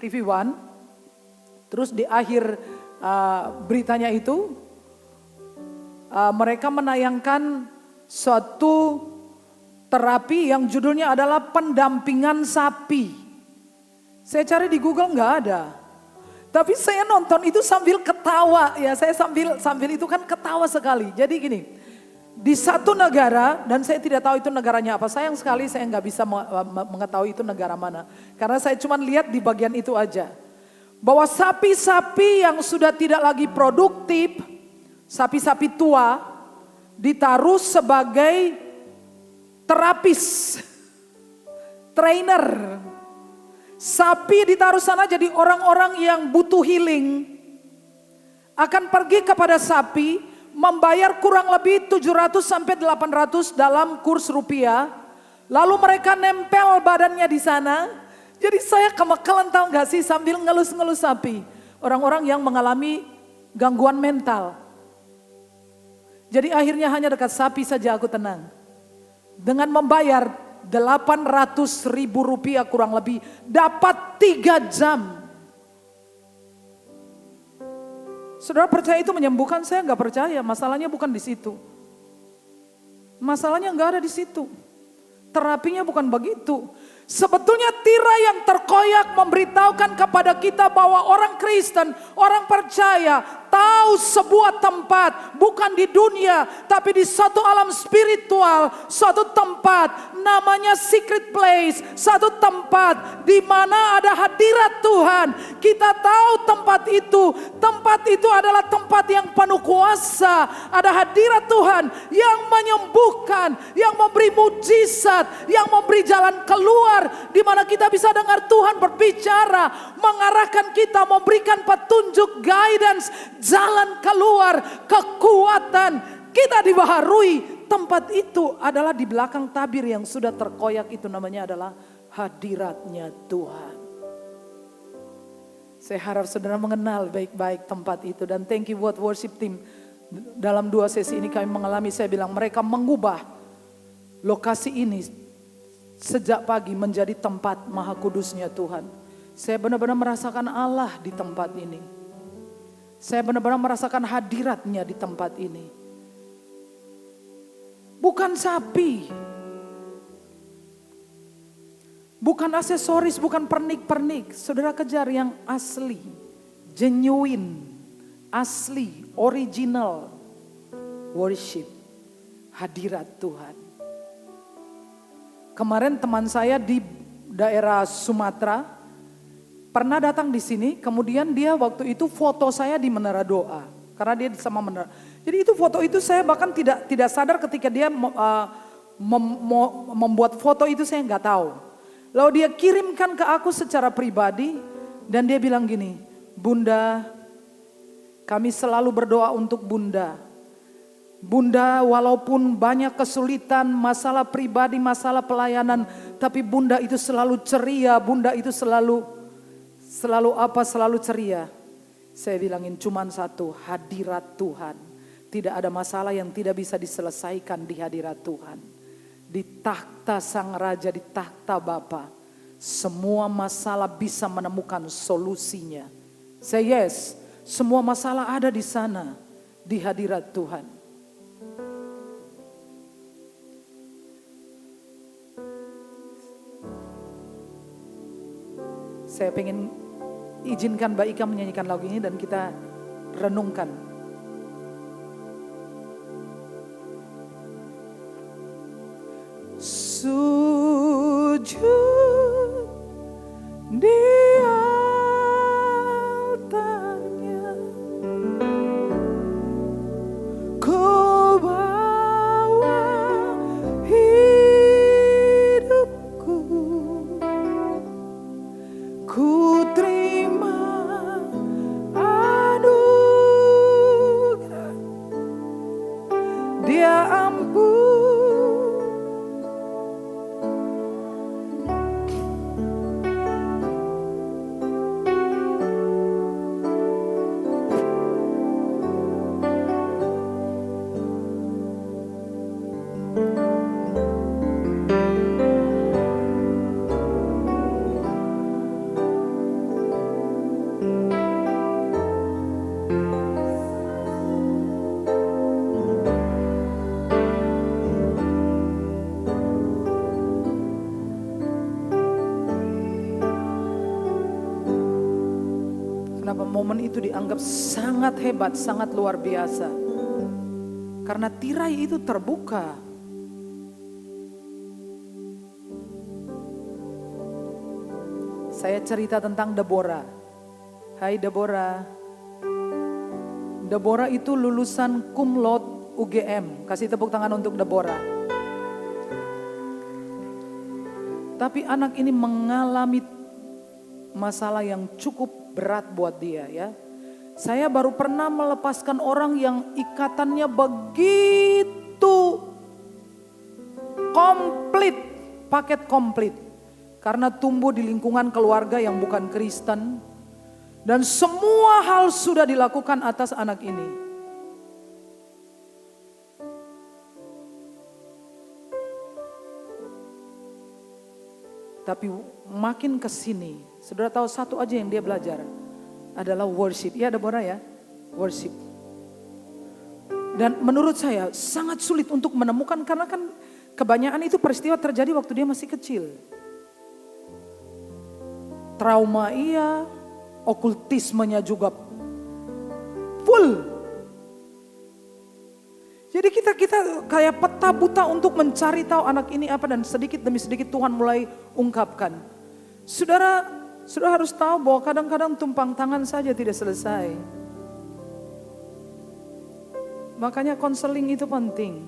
TV One. Terus di akhir beritanya itu mereka menayangkan suatu terapi yang judulnya adalah pendampingan sapi. Saya cari di Google nggak ada. Tapi saya nonton itu sambil ketawa ya, saya sambil itu kan ketawa sekali. Jadi gini, di satu negara, dan saya tidak tahu itu negaranya apa, sayang sekali saya nggak bisa mengetahui itu negara mana. Karena saya cuma lihat di bagian itu aja. Bahwa sapi-sapi yang sudah tidak lagi produktif, sapi-sapi tua, ditaruh sebagai terapis, trainer. Sapi ditaruh sana jadi orang-orang yang butuh healing. Akan pergi kepada sapi, membayar kurang lebih 700 sampai 800 dalam kurs rupiah. Lalu mereka nempel badannya di sana. Jadi saya kemekalan, tahu gak sih, sambil ngelus-ngelus sapi. Orang-orang yang mengalami gangguan mental. Jadi akhirnya hanya dekat sapi saja aku tenang. Dengan membayar 800.000 rupiah kurang lebih. Dapat 3 jam. Saudara percaya itu menyembuhkan? Saya nggak percaya. Masalahnya bukan di situ. Masalahnya nggak ada di situ. Terapinya bukan begitu. Sebetulnya tirai yang terkoyak memberitahukan kepada kita bahwa orang Kristen, orang percaya tahu sebuah tempat, bukan di dunia, tapi di satu alam spiritual, suatu tempat namanya secret place, satu tempat di mana ada hadirat Tuhan. Kita tahu tempat itu adalah tempat yang penuh kuasa, ada hadirat Tuhan yang menyembuhkan, yang memberi mujizat, yang memberi jalan keluar, di mana kita bisa dengar Tuhan berbicara, mengarahkan kita, memberikan petunjuk, guidance, jalan keluar, kekuatan. Kita dibaharui. Tempat itu adalah di belakang tabir yang sudah terkoyak, itu namanya adalah hadiratnya Tuhan. Saya harap saudara mengenal baik-baik tempat itu, dan thank you buat worship team. Dalam 2 sesi ini kami mengalami, saya bilang mereka mengubah lokasi ini sejak pagi menjadi tempat maha kudusnya Tuhan. Saya benar-benar merasakan Allah di tempat ini. Saya benar-benar merasakan hadiratnya di tempat ini. Bukan sapi. Bukan aksesoris, bukan pernik-pernik. Saudara kejar yang asli. Genuine. Asli, original. Worship. Hadirat Tuhan. Kemarin teman saya di daerah Sumatera pernah datang di sini, kemudian dia waktu itu foto saya di Menara Doa, karena dia sama Menara. Jadi itu foto itu saya bahkan tidak sadar ketika dia membuat foto itu, saya nggak tahu. Lalu dia kirimkan ke aku secara pribadi dan dia bilang gini, Bunda, kami selalu berdoa untuk Bunda. Bunda walaupun banyak kesulitan, masalah pribadi, masalah pelayanan, tapi Bunda itu selalu ceria, Bunda itu selalu ceria. Saya bilangin cuman satu, hadirat Tuhan. Tidak ada masalah yang tidak bisa diselesaikan di hadirat Tuhan. Di takhta Sang Raja, di takhta Bapa, semua masalah bisa menemukan solusinya. Say yes, semua masalah ada di sana, di hadirat Tuhan. Saya pengen izinkan Mbak Ika menyanyikan lagu ini dan kita renungkan. Sujud di altarnya, ku bawa hidupku. Ku terima anugerah, Dia ampun. Kenapa momen itu dianggap sangat hebat, sangat luar biasa? Karena tirai itu terbuka. Saya cerita tentang Deborah. Hai Deborah. Deborah itu lulusan cum laude UGM. Kasih tepuk tangan untuk Deborah. Tapi anak ini mengalami masalah yang cukup berat buat dia ya. Saya baru pernah melepaskan orang yang ikatannya begitu komplit, paket komplit. Karena tumbuh di lingkungan keluarga yang bukan Kristen. Dan semua hal sudah dilakukan atas anak ini. Tapi makin ke sini, saudara tahu satu aja yang dia belajar adalah worship. Ya Deborah ya, worship. Dan menurut saya sangat sulit untuk menemukan karena kan kebanyakan itu peristiwa terjadi waktu dia masih kecil. Trauma iya, okultismenya juga full. Jadi kita kayak peta buta untuk mencari tahu anak ini apa dan sedikit demi sedikit Tuhan mulai ungkapkan. Saudara harus tahu bahwa kadang-kadang tumpang tangan saja tidak selesai. Makanya konseling itu penting.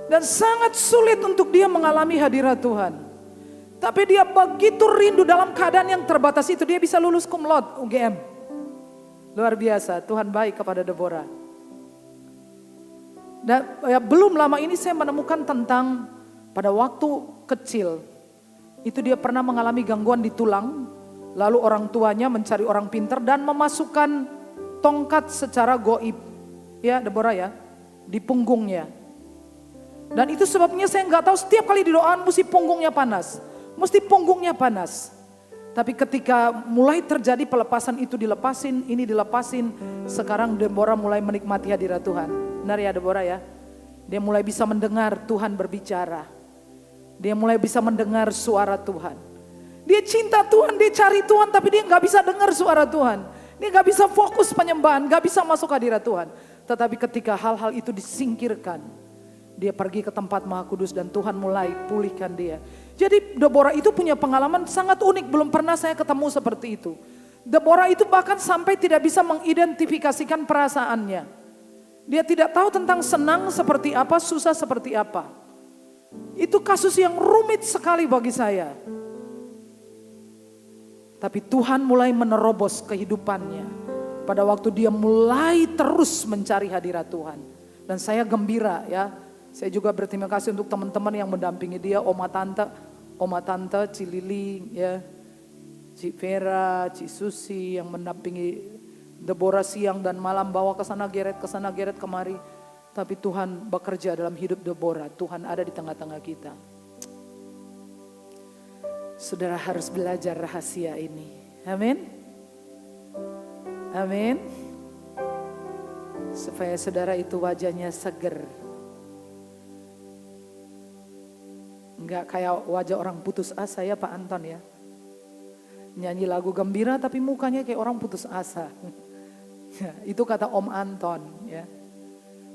Dan sangat sulit untuk dia mengalami hadirat Tuhan. Tapi dia begitu rindu dalam keadaan yang terbatas itu. Dia bisa lulus cum laude UGM. Luar biasa, Tuhan baik kepada Deborah. Dan ya, belum lama ini saya menemukan tentang pada waktu kecil. Itu dia pernah mengalami gangguan di tulang. Lalu orang tuanya mencari orang pintar dan memasukkan tongkat secara goib. Ya Deborah ya, di punggungnya. Dan itu sebabnya saya nggak tahu setiap kali didoakan mesti punggungnya panas. Mesti punggungnya panas. Tapi ketika mulai terjadi pelepasan itu dilepasin, ini dilepasin. Sekarang Deborah mulai menikmati hadirat Tuhan. Benar ya Deborah ya. Dia mulai bisa mendengar Tuhan berbicara. Dia mulai bisa mendengar suara Tuhan. Dia cinta Tuhan, dia cari Tuhan tapi dia gak bisa dengar suara Tuhan. Dia gak bisa fokus penyembahan, gak bisa masuk hadirat Tuhan. Tetapi ketika hal-hal itu disingkirkan, dia pergi ke tempat Maha Kudus dan Tuhan mulai pulihkan dia. Jadi Deborah itu punya pengalaman sangat unik, belum pernah saya ketemu seperti itu. Deborah itu bahkan sampai tidak bisa mengidentifikasikan perasaannya. Dia tidak tahu tentang senang seperti apa, susah seperti apa. Itu kasus yang rumit sekali bagi saya. Tapi Tuhan mulai menerobos kehidupannya. Pada waktu dia mulai terus mencari hadirat Tuhan. Dan saya gembira ya. Saya juga berterima kasih untuk teman-teman yang mendampingi dia. Oma Tante, Ci Lili, ya, Ci Vera, Ci Susi yang mendampingi Deborah siang dan malam bawa ke sana geret kemari. Tapi Tuhan bekerja dalam hidup Deborah. Tuhan ada di tengah-tengah kita. Saudara harus belajar rahasia ini. Amin. Amin. Supaya saudara itu wajahnya seger. Enggak kayak wajah orang putus asa ya Pak Anton ya. Nyanyi lagu gembira tapi mukanya kayak orang putus asa. Itu kata Om Anton ya.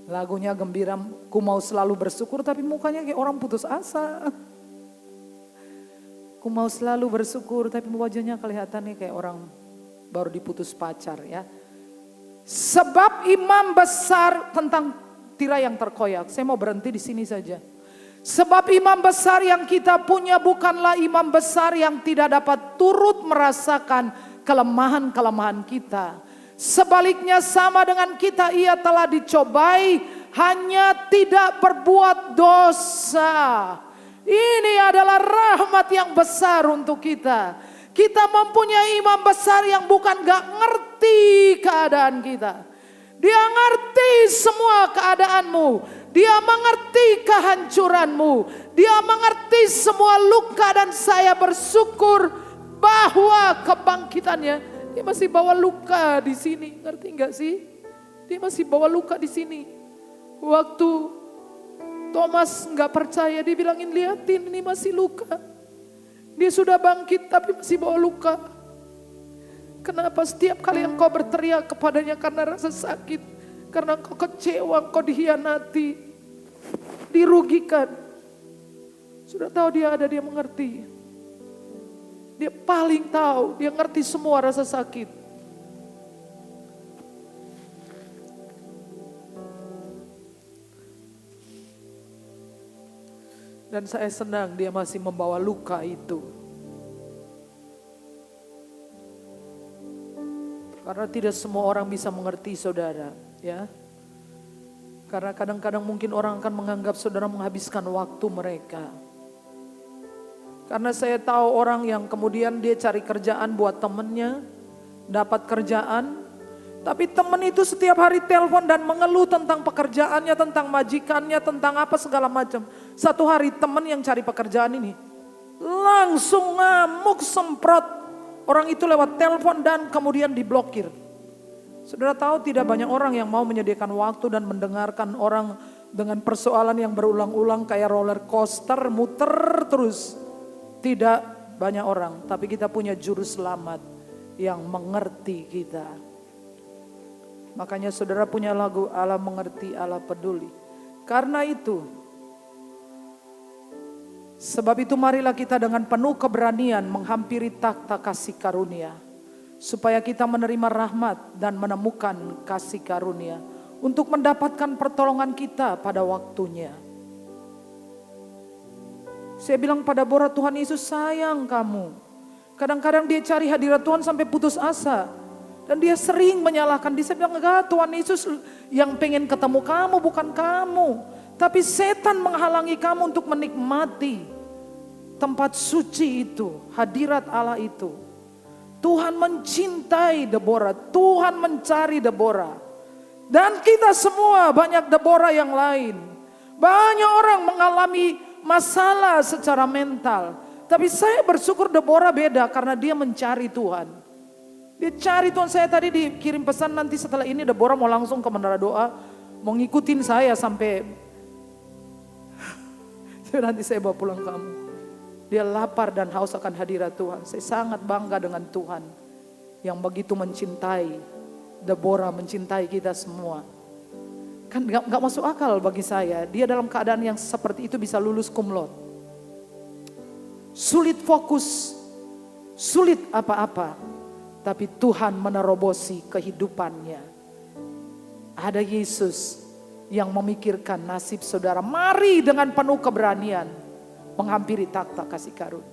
Lagunya gembira, ku mau selalu bersyukur tapi mukanya kayak orang putus asa. Ku mau selalu bersyukur tapi wajahnya kelihatannya kayak orang baru diputus pacar ya. Sebab imam besar tentang tirai yang terkoyak. Saya mau berhenti di sini saja. Sebab imam besar yang kita punya bukanlah imam besar yang tidak dapat turut merasakan kelemahan-kelemahan kita. Sebaliknya sama dengan kita, ia telah dicobai, hanya tidak berbuat dosa. Ini adalah rahmat yang besar untuk kita. Kita mempunyai imam besar yang bukan gak ngerti keadaan kita. Dia ngerti semua keadaanmu. Dia mengerti kehancuranmu. Dia mengerti semua luka dan saya bersyukur bahwa kebangkitannya. Dia masih bawa luka di sini, ngerti nggak sih? Dia masih bawa luka di sini. Waktu Thomas nggak percaya, dia bilangin liatin ini masih luka. Dia sudah bangkit tapi masih bawa luka. Kenapa setiap kali engkau berteriak kepadanya karena rasa sakit, karena engkau kecewa, engkau dihianati, dirugikan. Sudah tahu dia ada, dia mengerti. Dia paling tahu, dia ngerti semua rasa sakit. Dan saya senang dia masih membawa luka itu. Karena tidak semua orang bisa mengerti saudara, ya. Karena kadang-kadang mungkin orang akan menganggap saudara menghabiskan waktu mereka. Karena saya tahu orang yang kemudian dia cari kerjaan buat temennya, dapat kerjaan. Tapi temen itu setiap hari telepon dan mengeluh tentang pekerjaannya, tentang majikannya, tentang apa segala macam. Satu hari temen yang cari pekerjaan ini Langsung ngamuk, semprot orang itu lewat telepon dan kemudian diblokir. Saudara tahu tidak banyak orang yang mau menyediakan waktu dan mendengarkan orang dengan persoalan yang berulang-ulang kayak roller coaster, muter terus. Tidak banyak orang, tapi kita punya juru selamat yang mengerti kita. Makanya saudara punya lagu Allah mengerti, Allah peduli. Karena itu, sebab itu marilah kita dengan penuh keberanian menghampiri takhta kasih karunia. Supaya kita menerima rahmat dan menemukan kasih karunia. Untuk mendapatkan pertolongan kita pada waktunya. Saya bilang pada Bora, Tuhan Yesus sayang kamu. Kadang-kadang dia cari hadirat Tuhan sampai putus asa. Dan dia sering menyalahkan. Dia bilang, enggak, Tuhan Yesus yang pengen ketemu kamu, bukan kamu. Tapi setan menghalangi kamu untuk menikmati tempat suci itu, hadirat Allah itu. Tuhan mencintai Deborah, Tuhan mencari Deborah. Dan kita semua banyak Deborah yang lain. Banyak orang mengalami masalah secara mental. Tapi saya bersyukur Deborah beda karena dia mencari Tuhan. Dia cari Tuhan. Saya tadi dikirim pesan nanti setelah ini Deborah mau langsung ke menara doa. Mau ngikutin saya sampai nanti saya bawa pulang kamu. Dia lapar dan haus akan hadirat Tuhan. Saya sangat bangga dengan Tuhan yang begitu mencintai Deborah, mencintai kita semua. Kan gak masuk akal bagi saya. Dia dalam keadaan yang seperti itu bisa lulus cum laude. Sulit fokus, sulit apa-apa. Tapi Tuhan menerobosi kehidupannya. Ada Yesus yang memikirkan nasib saudara. Mari dengan penuh keberanian menghampiri takhta kasih karunia.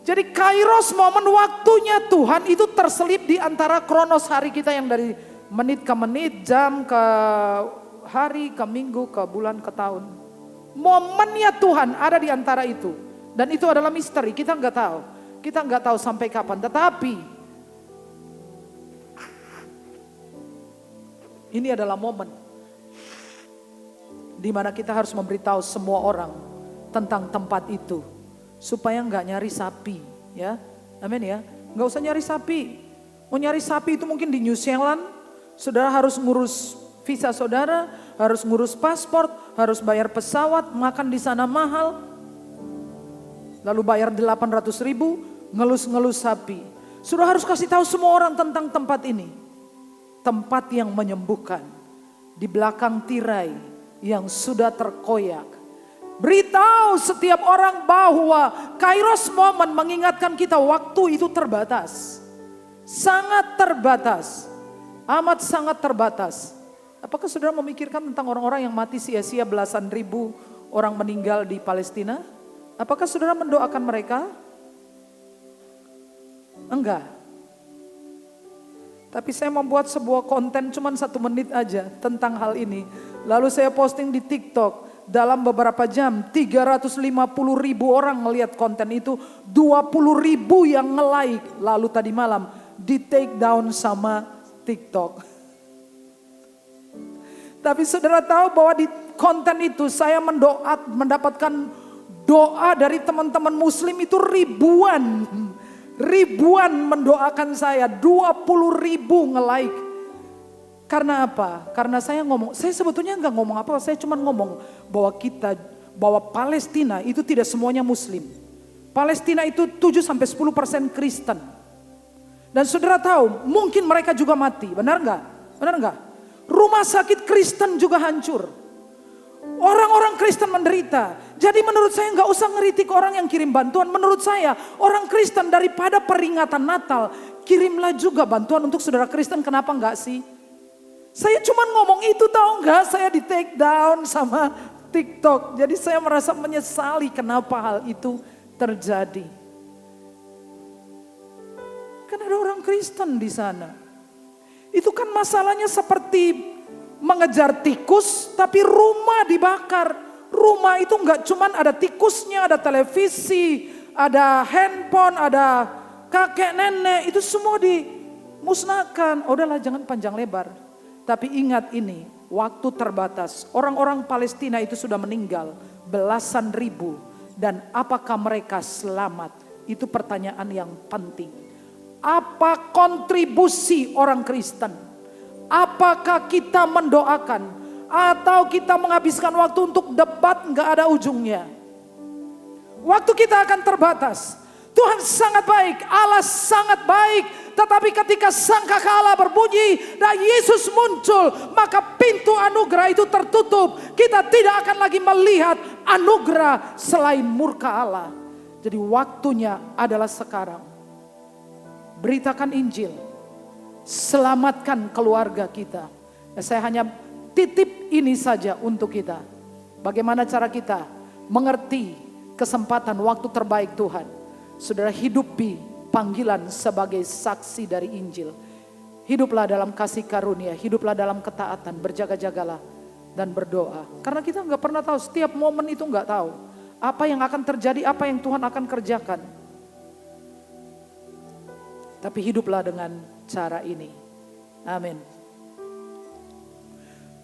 Jadi kairos, momen waktunya Tuhan itu terselip di antara kronos hari kita yang dari menit ke menit, jam ke hari, ke minggu, ke bulan, ke tahun. Momennya Tuhan ada di antara itu. Dan itu adalah misteri, kita nggak tahu. Kita nggak tahu sampai kapan. Tetapi ini adalah momen di mana kita harus memberitahu semua orang tentang tempat itu, supaya nggak nyari sapi, ya, amin ya, nggak usah nyari sapi. Mau nyari sapi itu mungkin di New Zealand, saudara harus ngurus visa saudara, harus ngurus paspor, harus bayar pesawat, makan di sana mahal, lalu bayar 800.000, ngelus-ngelus sapi. Saudara harus kasih tahu semua orang tentang tempat ini, tempat yang menyembuhkan, di belakang tirai yang sudah terkoyak. Beritahu setiap orang bahwa kairos momen mengingatkan kita waktu itu terbatas. Sangat terbatas. Amat sangat terbatas. Apakah saudara memikirkan tentang orang-orang yang mati sia-sia, belasan ribu orang meninggal di Palestina? Apakah saudara mendoakan mereka? Enggak. Tapi saya membuat sebuah konten cuma 1 menit aja tentang hal ini. Lalu saya posting di TikTok. Dalam beberapa jam 350.000 orang ngelihat konten itu, 20.000 yang nge-like. Lalu tadi malam di take down sama TikTok. Tapi saudara tahu bahwa di konten itu saya mendapatkan doa dari teman-teman muslim itu ribuan mendoakan saya, 20.000 nge-like. Karena apa? Karena saya sebetulnya nggak ngomong apa, saya cuma ngomong bahwa Palestina itu tidak semuanya Muslim. Palestina itu 7-10% Kristen. Dan saudara tahu, mungkin mereka juga mati, benar nggak? Benar nggak? Rumah sakit Kristen juga hancur. Orang-orang Kristen menderita. Jadi menurut saya nggak usah ngeritik orang yang kirim bantuan. Menurut saya orang Kristen daripada peringatan Natal, kirimlah juga bantuan untuk saudara Kristen. Kenapa nggak sih? Saya cuma ngomong itu, tahu nggak? Saya di take down sama TikTok. Jadi saya merasa menyesali kenapa hal itu terjadi. Kan ada orang Kristen di sana. Itu kan masalahnya seperti mengejar tikus tapi rumah dibakar. Rumah itu nggak cuma ada tikusnya, ada televisi, ada handphone, ada kakek nenek, itu semua dimusnahkan. Udahlah, jangan panjang lebar. Tapi ingat ini, waktu terbatas. Orang-orang Palestina itu sudah meninggal belasan ribu. dan apakah mereka selamat? Itu pertanyaan yang penting. Apa kontribusi orang Kristen? Apakah kita mendoakan atau kita menghabiskan waktu untuk debat nggak ada ujungnya? Waktu kita akan terbatas. Tuhan sangat baik, Allah sangat baik. Tetapi ketika sangkakala berbunyi dan Yesus muncul, maka pintu anugerah itu tertutup. Kita tidak akan lagi melihat anugerah selain murka Allah. Jadi waktunya adalah sekarang. Beritakan Injil. Selamatkan keluarga kita. Saya hanya titip ini saja untuk kita. Bagaimana cara kita mengerti kesempatan waktu terbaik Tuhan. Saudara, hidupi panggilan sebagai saksi dari Injil. Hiduplah dalam kasih karunia, hiduplah dalam ketaatan, berjaga-jagalah dan berdoa. Karena kita nggak pernah tahu, setiap momen itu nggak tahu apa yang akan terjadi, apa yang Tuhan akan kerjakan. Tapi hiduplah dengan cara ini. Amin.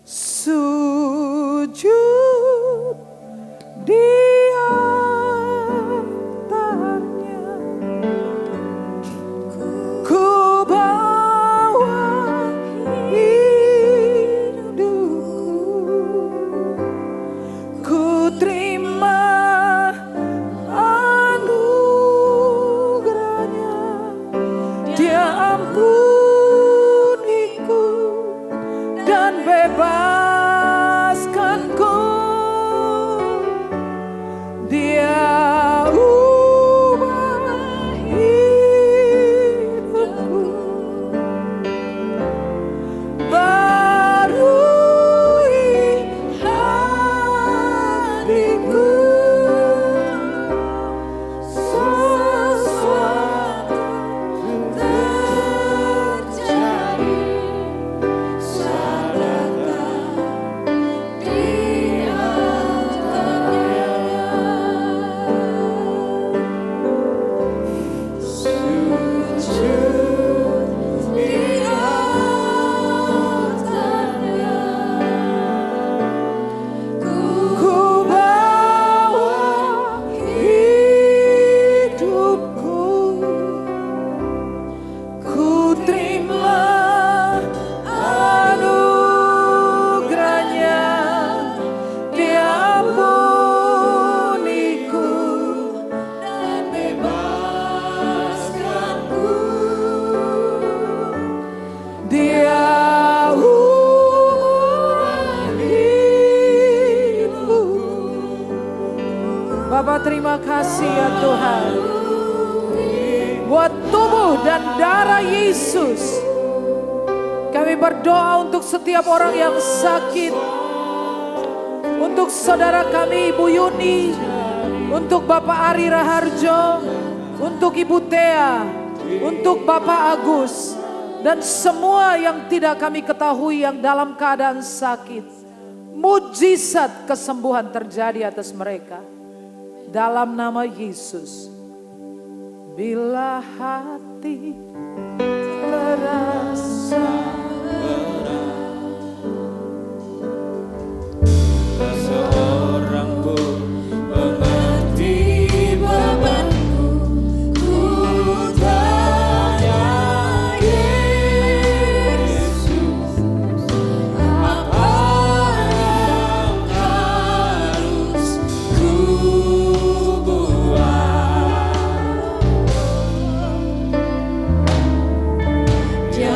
Sujud di altarnya, ku bawa hidupku, ku terima anugerahnya, Dia ampuniku dan bebaskanku. Dia ubah hidupku, barui hatiku, sesuatu terjadi, sadarkah di antaranya. Sujud di altarnya, ku bawa hidupku, ku terima anugerahnya, Dia ampuniku dan bebaskanku. Dia ubah hidupku. Bapa, terima kasih ya Tuhan, buat tubuh dan darah Yesus. Kami berdoa untuk setiap orang yang sakit, untuk saudara kami Ibu Yuni, untuk Bapak Ari Raharjo, untuk Ibu Tea, untuk Bapak Agus, dan semua yang tidak kami ketahui yang dalam keadaan sakit. Mujizat kesembuhan terjadi atas mereka. Dalam nama Yesus. Bila hati terasa
Seorang pun mengerti bebanku, ku tanya Yesus, apa yang harus ku buat? Dia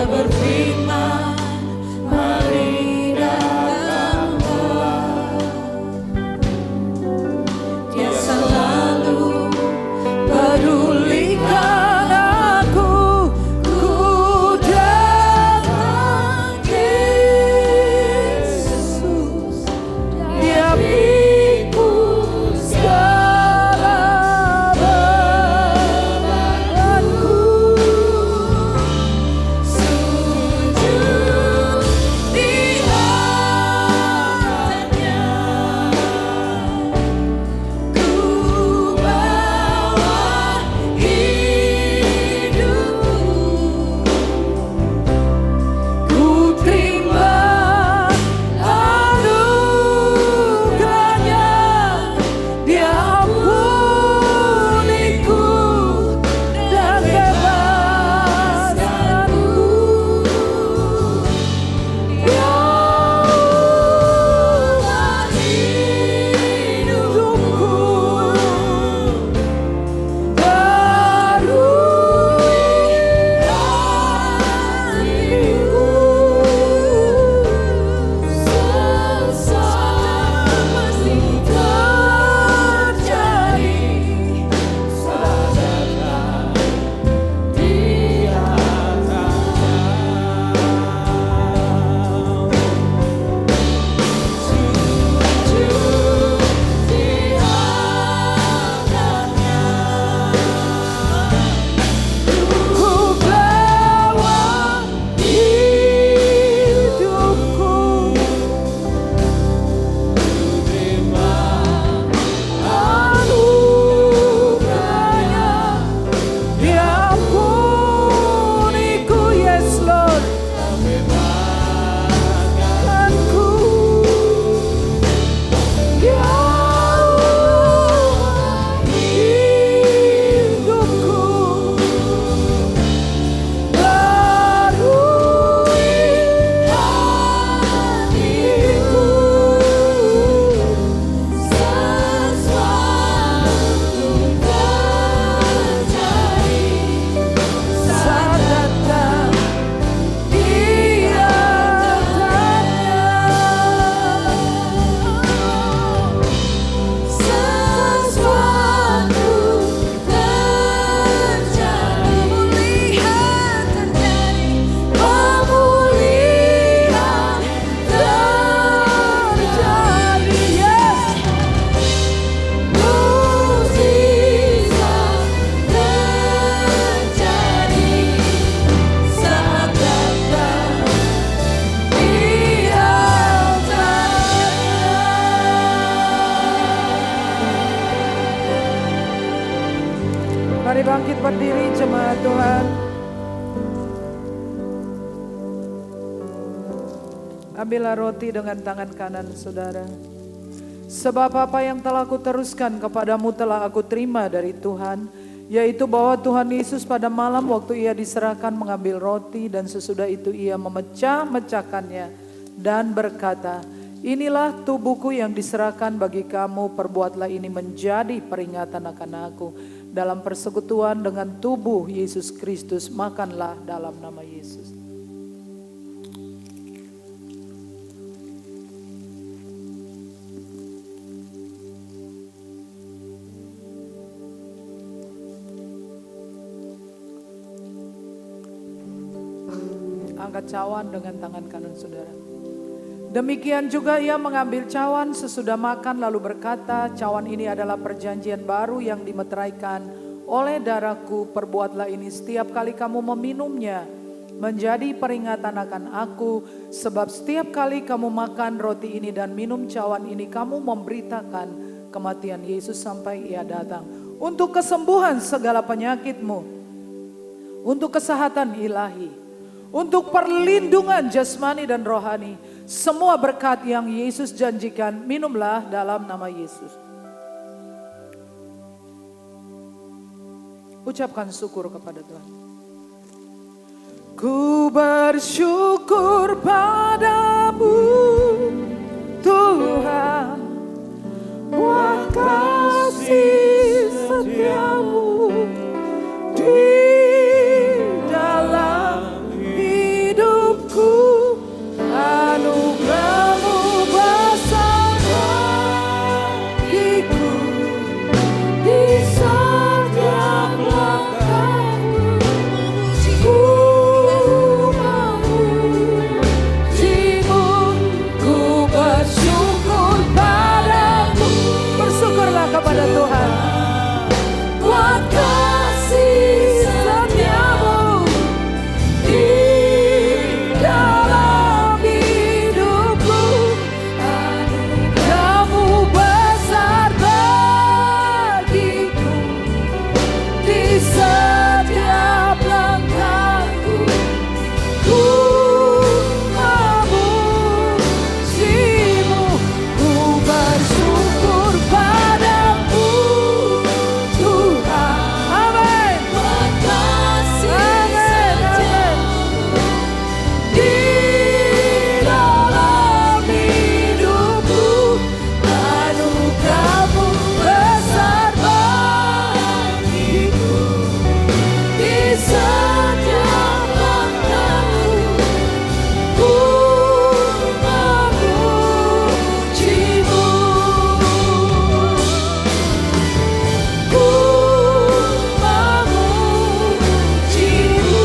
berdiri jemaat Tuhan. Ambillah roti dengan tangan kanan saudara. Sebab apa yang telah aku teruskan kepadamu telah aku terima dari Tuhan, yaitu bahwa Tuhan Yesus pada malam waktu ia diserahkan mengambil roti dan sesudah itu ia memecah-mecahkannya dan berkata, inilah tubuhku yang diserahkan bagi kamu, perbuatlah ini menjadi peringatan akan aku. Dalam persekutuan dengan tubuh Yesus Kristus, makanlah dalam nama Yesus. Angkat cawan dengan tangan kanan saudara. Demikian juga ia mengambil cawan sesudah makan lalu berkata, cawan ini adalah perjanjian baru yang dimeteraikan oleh darahku. Perbuatlah ini setiap kali kamu meminumnya menjadi peringatan akan aku. Sebab setiap kali kamu makan roti ini dan minum cawan ini, kamu memberitakan kematian Yesus sampai ia datang. Untuk kesembuhan segala penyakitmu, untuk kesehatan ilahi, untuk perlindungan jasmani dan rohani, semua berkat yang Yesus janjikan, minumlah dalam nama Yesus. Ucapkan syukur kepada Tuhan. Ku bersyukur padamu Tuhan, buat kasih setiamu di dalam hidupku. Anugerahmu besar bagiku, di setiap langkahku ku memujimu. Ku bersyukur padamu. Bersyukurlah kepada Tuhan buat kasih setiamu di dalam hidupku. Anugerahmu besar bagiku, di setiap langkahku ku memujimu. Ku bersyukur padamu Tuhan. Amin. Di dalam hidupku, anugerahmu besar bagiku, di setiap langkahku ku memujimu. Ku memujimu.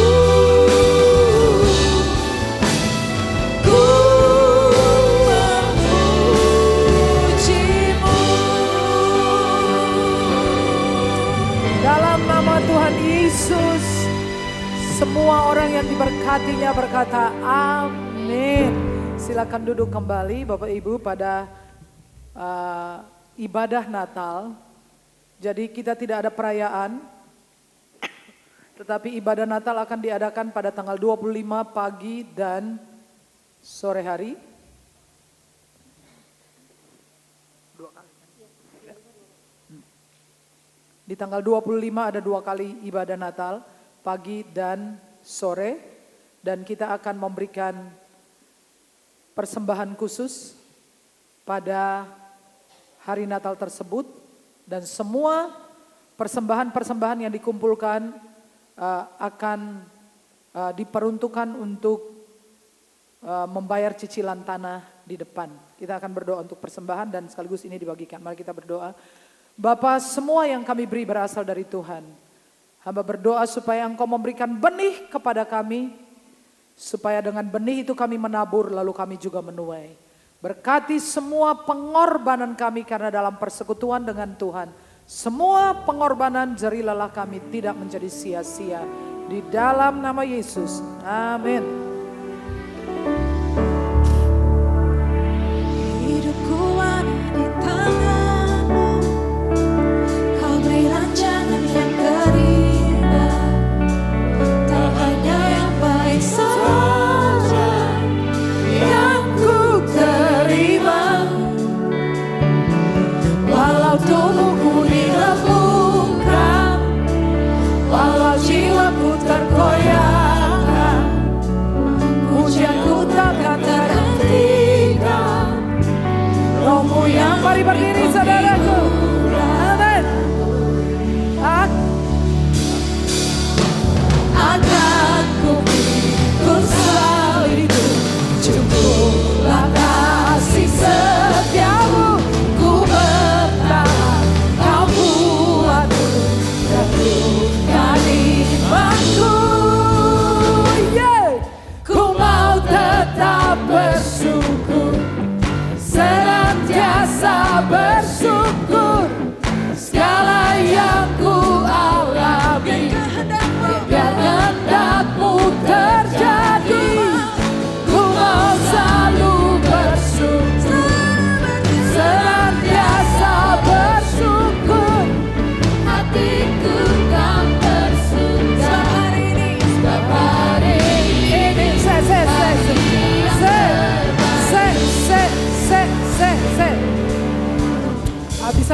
Ku memujimu. Dalam nama Tuhan Yesus, semua orang yang diberkatinya berkata amin. Silakan duduk kembali Bapak Ibu pada ibadah Natal. Jadi kita tidak ada perayaan, tetapi ibadah Natal akan diadakan pada tanggal 25 pagi dan sore hari. Di tanggal 25 ada 2 kali ibadah Natal, pagi dan sore. Dan kita akan memberikan persembahan khusus pada hari Natal tersebut. Dan semua persembahan-persembahan yang dikumpulkan akan diperuntukkan untuk membayar cicilan tanah di depan. Kita akan berdoa untuk persembahan dan sekaligus ini dibagikan. Mari kita berdoa. Bapa, semua yang kami beri berasal dari Tuhan. Hamba berdoa supaya Engkau memberikan benih kepada kami, supaya dengan benih itu kami menabur lalu kami juga menuai. Berkati semua pengorbanan kami karena dalam persekutuan dengan Tuhan, semua pengorbanan jerilah kami tidak menjadi sia-sia. Di dalam nama Yesus, amin.
Hidupku ada di tangan-Mu, Kau beri rancangan yang terindah.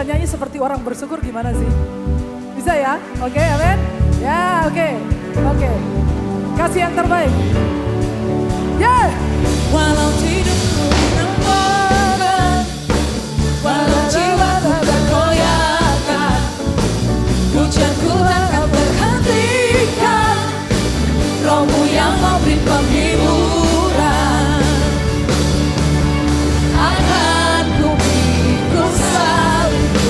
bisa nyanyi seperti orang bersyukur gimana sih? Bisa ya? Oke, amin? Ya, oke. Kasih yang terbaik. Yeah!
Walau hidupku bergoyang, walau jiwaku bergoyangkan, pujianku akan terhentikan, Rohmu yang memberi penghiburan. Akan ku pikul salibku,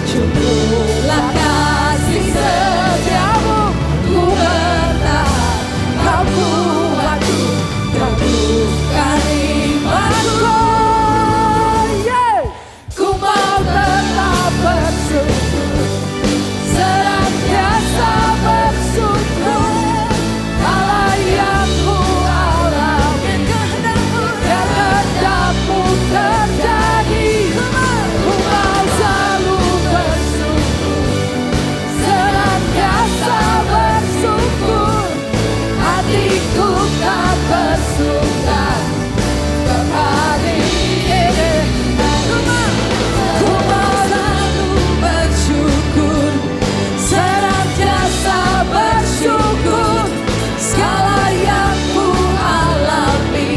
cukuplah kasih setiamu, ku bertahan, kau kuatku, teguhkan imanku.
Yeah!
Ku mau tetap bersyukur, senantiasa bersyukur, kala yang ku alami kehendakmu terjadi. Ku mau selalu bersyukur, senantiasa bersyukur, hatiku tak bersuka kembali. Ku mau selalu bersyukur, senantiasa bersyukur, segala yang ku alami,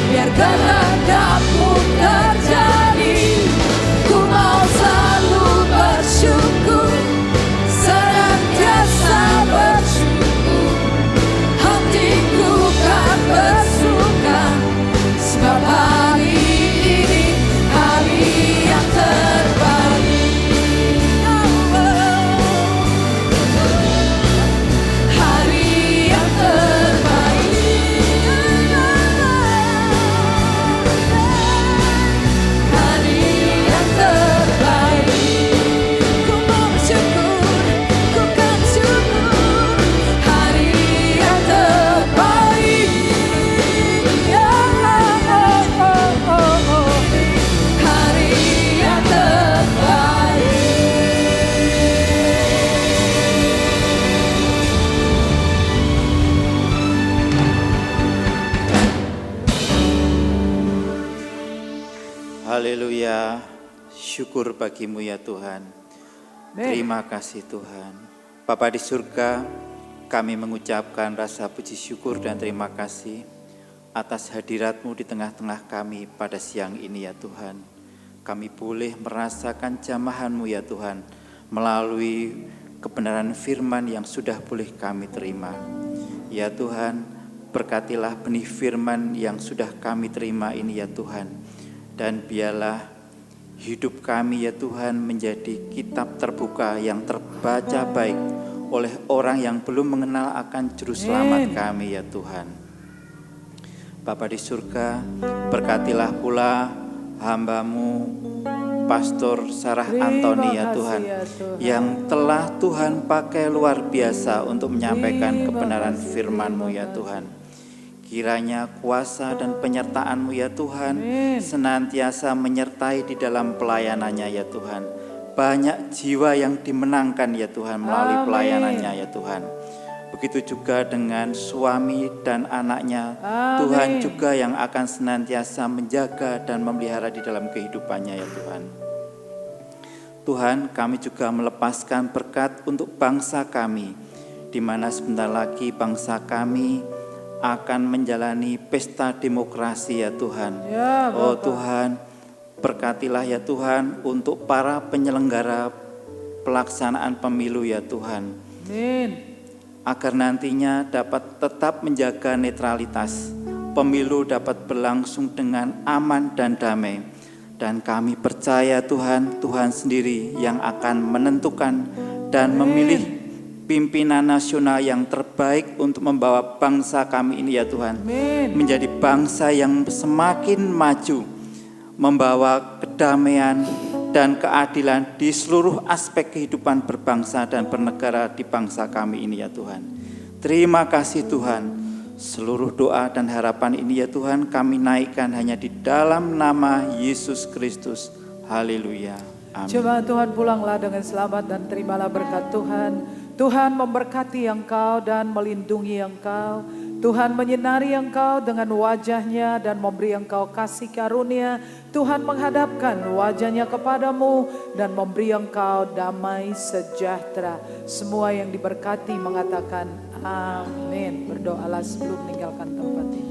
biar kehendakmu terjadi. Ku mau selalu bersyukur, senantiasa bersyukur, hatiku kan bersuka, sebab hari ini hari yang terbaik. Hari yang terbaik. Hari yang terbaik. Ku mau bersyukur, ku kan syukur, hari yang terbaik. Hari yang terbaik.
Haleluya, syukur bagimu ya Tuhan.
Amin.
Terima kasih Tuhan. Bapa di surga, kami mengucapkan rasa puji syukur dan terima kasih atas hadirat-Mu di tengah-tengah kami pada siang ini ya Tuhan. Kami boleh merasakan jamahan-Mu ya Tuhan, melalui kebenaran firman yang sudah boleh kami terima. Ya Tuhan, berkatilah benih firman yang sudah kami terima ini ya Tuhan. Dan biarlah hidup kami ya Tuhan menjadi kitab terbuka yang terbaca baik oleh orang yang belum mengenal akan Juru Selamat kami ya Tuhan. Bapa di surga, berkatilah pula hamba-Mu Pastor Sarah
Terima
Antoni ya
kasih
Tuhan,
ya Tuhan.
yang telah Tuhan pakai luar biasa untuk menyampaikan
Terima
kebenaran
kasih,
firman-Mu
terima
ya
kasih.
Tuhan. Kiranya kuasa dan penyertaan-Mu ya Tuhan
Amin.
senantiasa menyertai di dalam pelayanannya ya Tuhan. Banyak jiwa yang dimenangkan ya Tuhan melalui
Amin.
pelayanannya ya Tuhan. Begitu juga dengan suami dan anaknya.
Amin.
Tuhan juga yang akan senantiasa menjaga dan memelihara di dalam kehidupannya ya Tuhan. Tuhan, kami juga melepaskan berkat untuk bangsa kami, di mana sebentar lagi bangsa kami akan menjalani pesta demokrasi ya Tuhan.
Ya,
Oh
Bapak.
Tuhan, berkatilah ya Tuhan untuk para penyelenggara pelaksanaan pemilu ya Tuhan.
Amin.
Agar nantinya dapat tetap menjaga netralitas. Pemilu dapat berlangsung dengan aman dan damai. Dan kami percaya Tuhan, Tuhan sendiri yang akan menentukan dan memilih pimpinan nasional yang terbaik untuk membawa bangsa kami ini ya Tuhan.
Amin.
Menjadi bangsa yang semakin maju, membawa kedamaian dan keadilan di seluruh aspek kehidupan berbangsa dan bernegara di bangsa kami ini ya Tuhan. Terima kasih Tuhan. Seluruh doa dan harapan ini ya Tuhan kami naikkan hanya di dalam nama Yesus Kristus. Haleluya. Amin.
Coba Tuhan pulanglah dengan selamat dan terimalah berkat Tuhan. Tuhan memberkati engkau dan melindungi engkau. Tuhan menyinari engkau dengan wajahnya dan memberi engkau kasih karunia. Tuhan menghadapkan wajahnya kepadamu dan memberi engkau damai sejahtera. Semua yang diberkati mengatakan amin. Berdoalah sebelum meninggalkan tempat ini.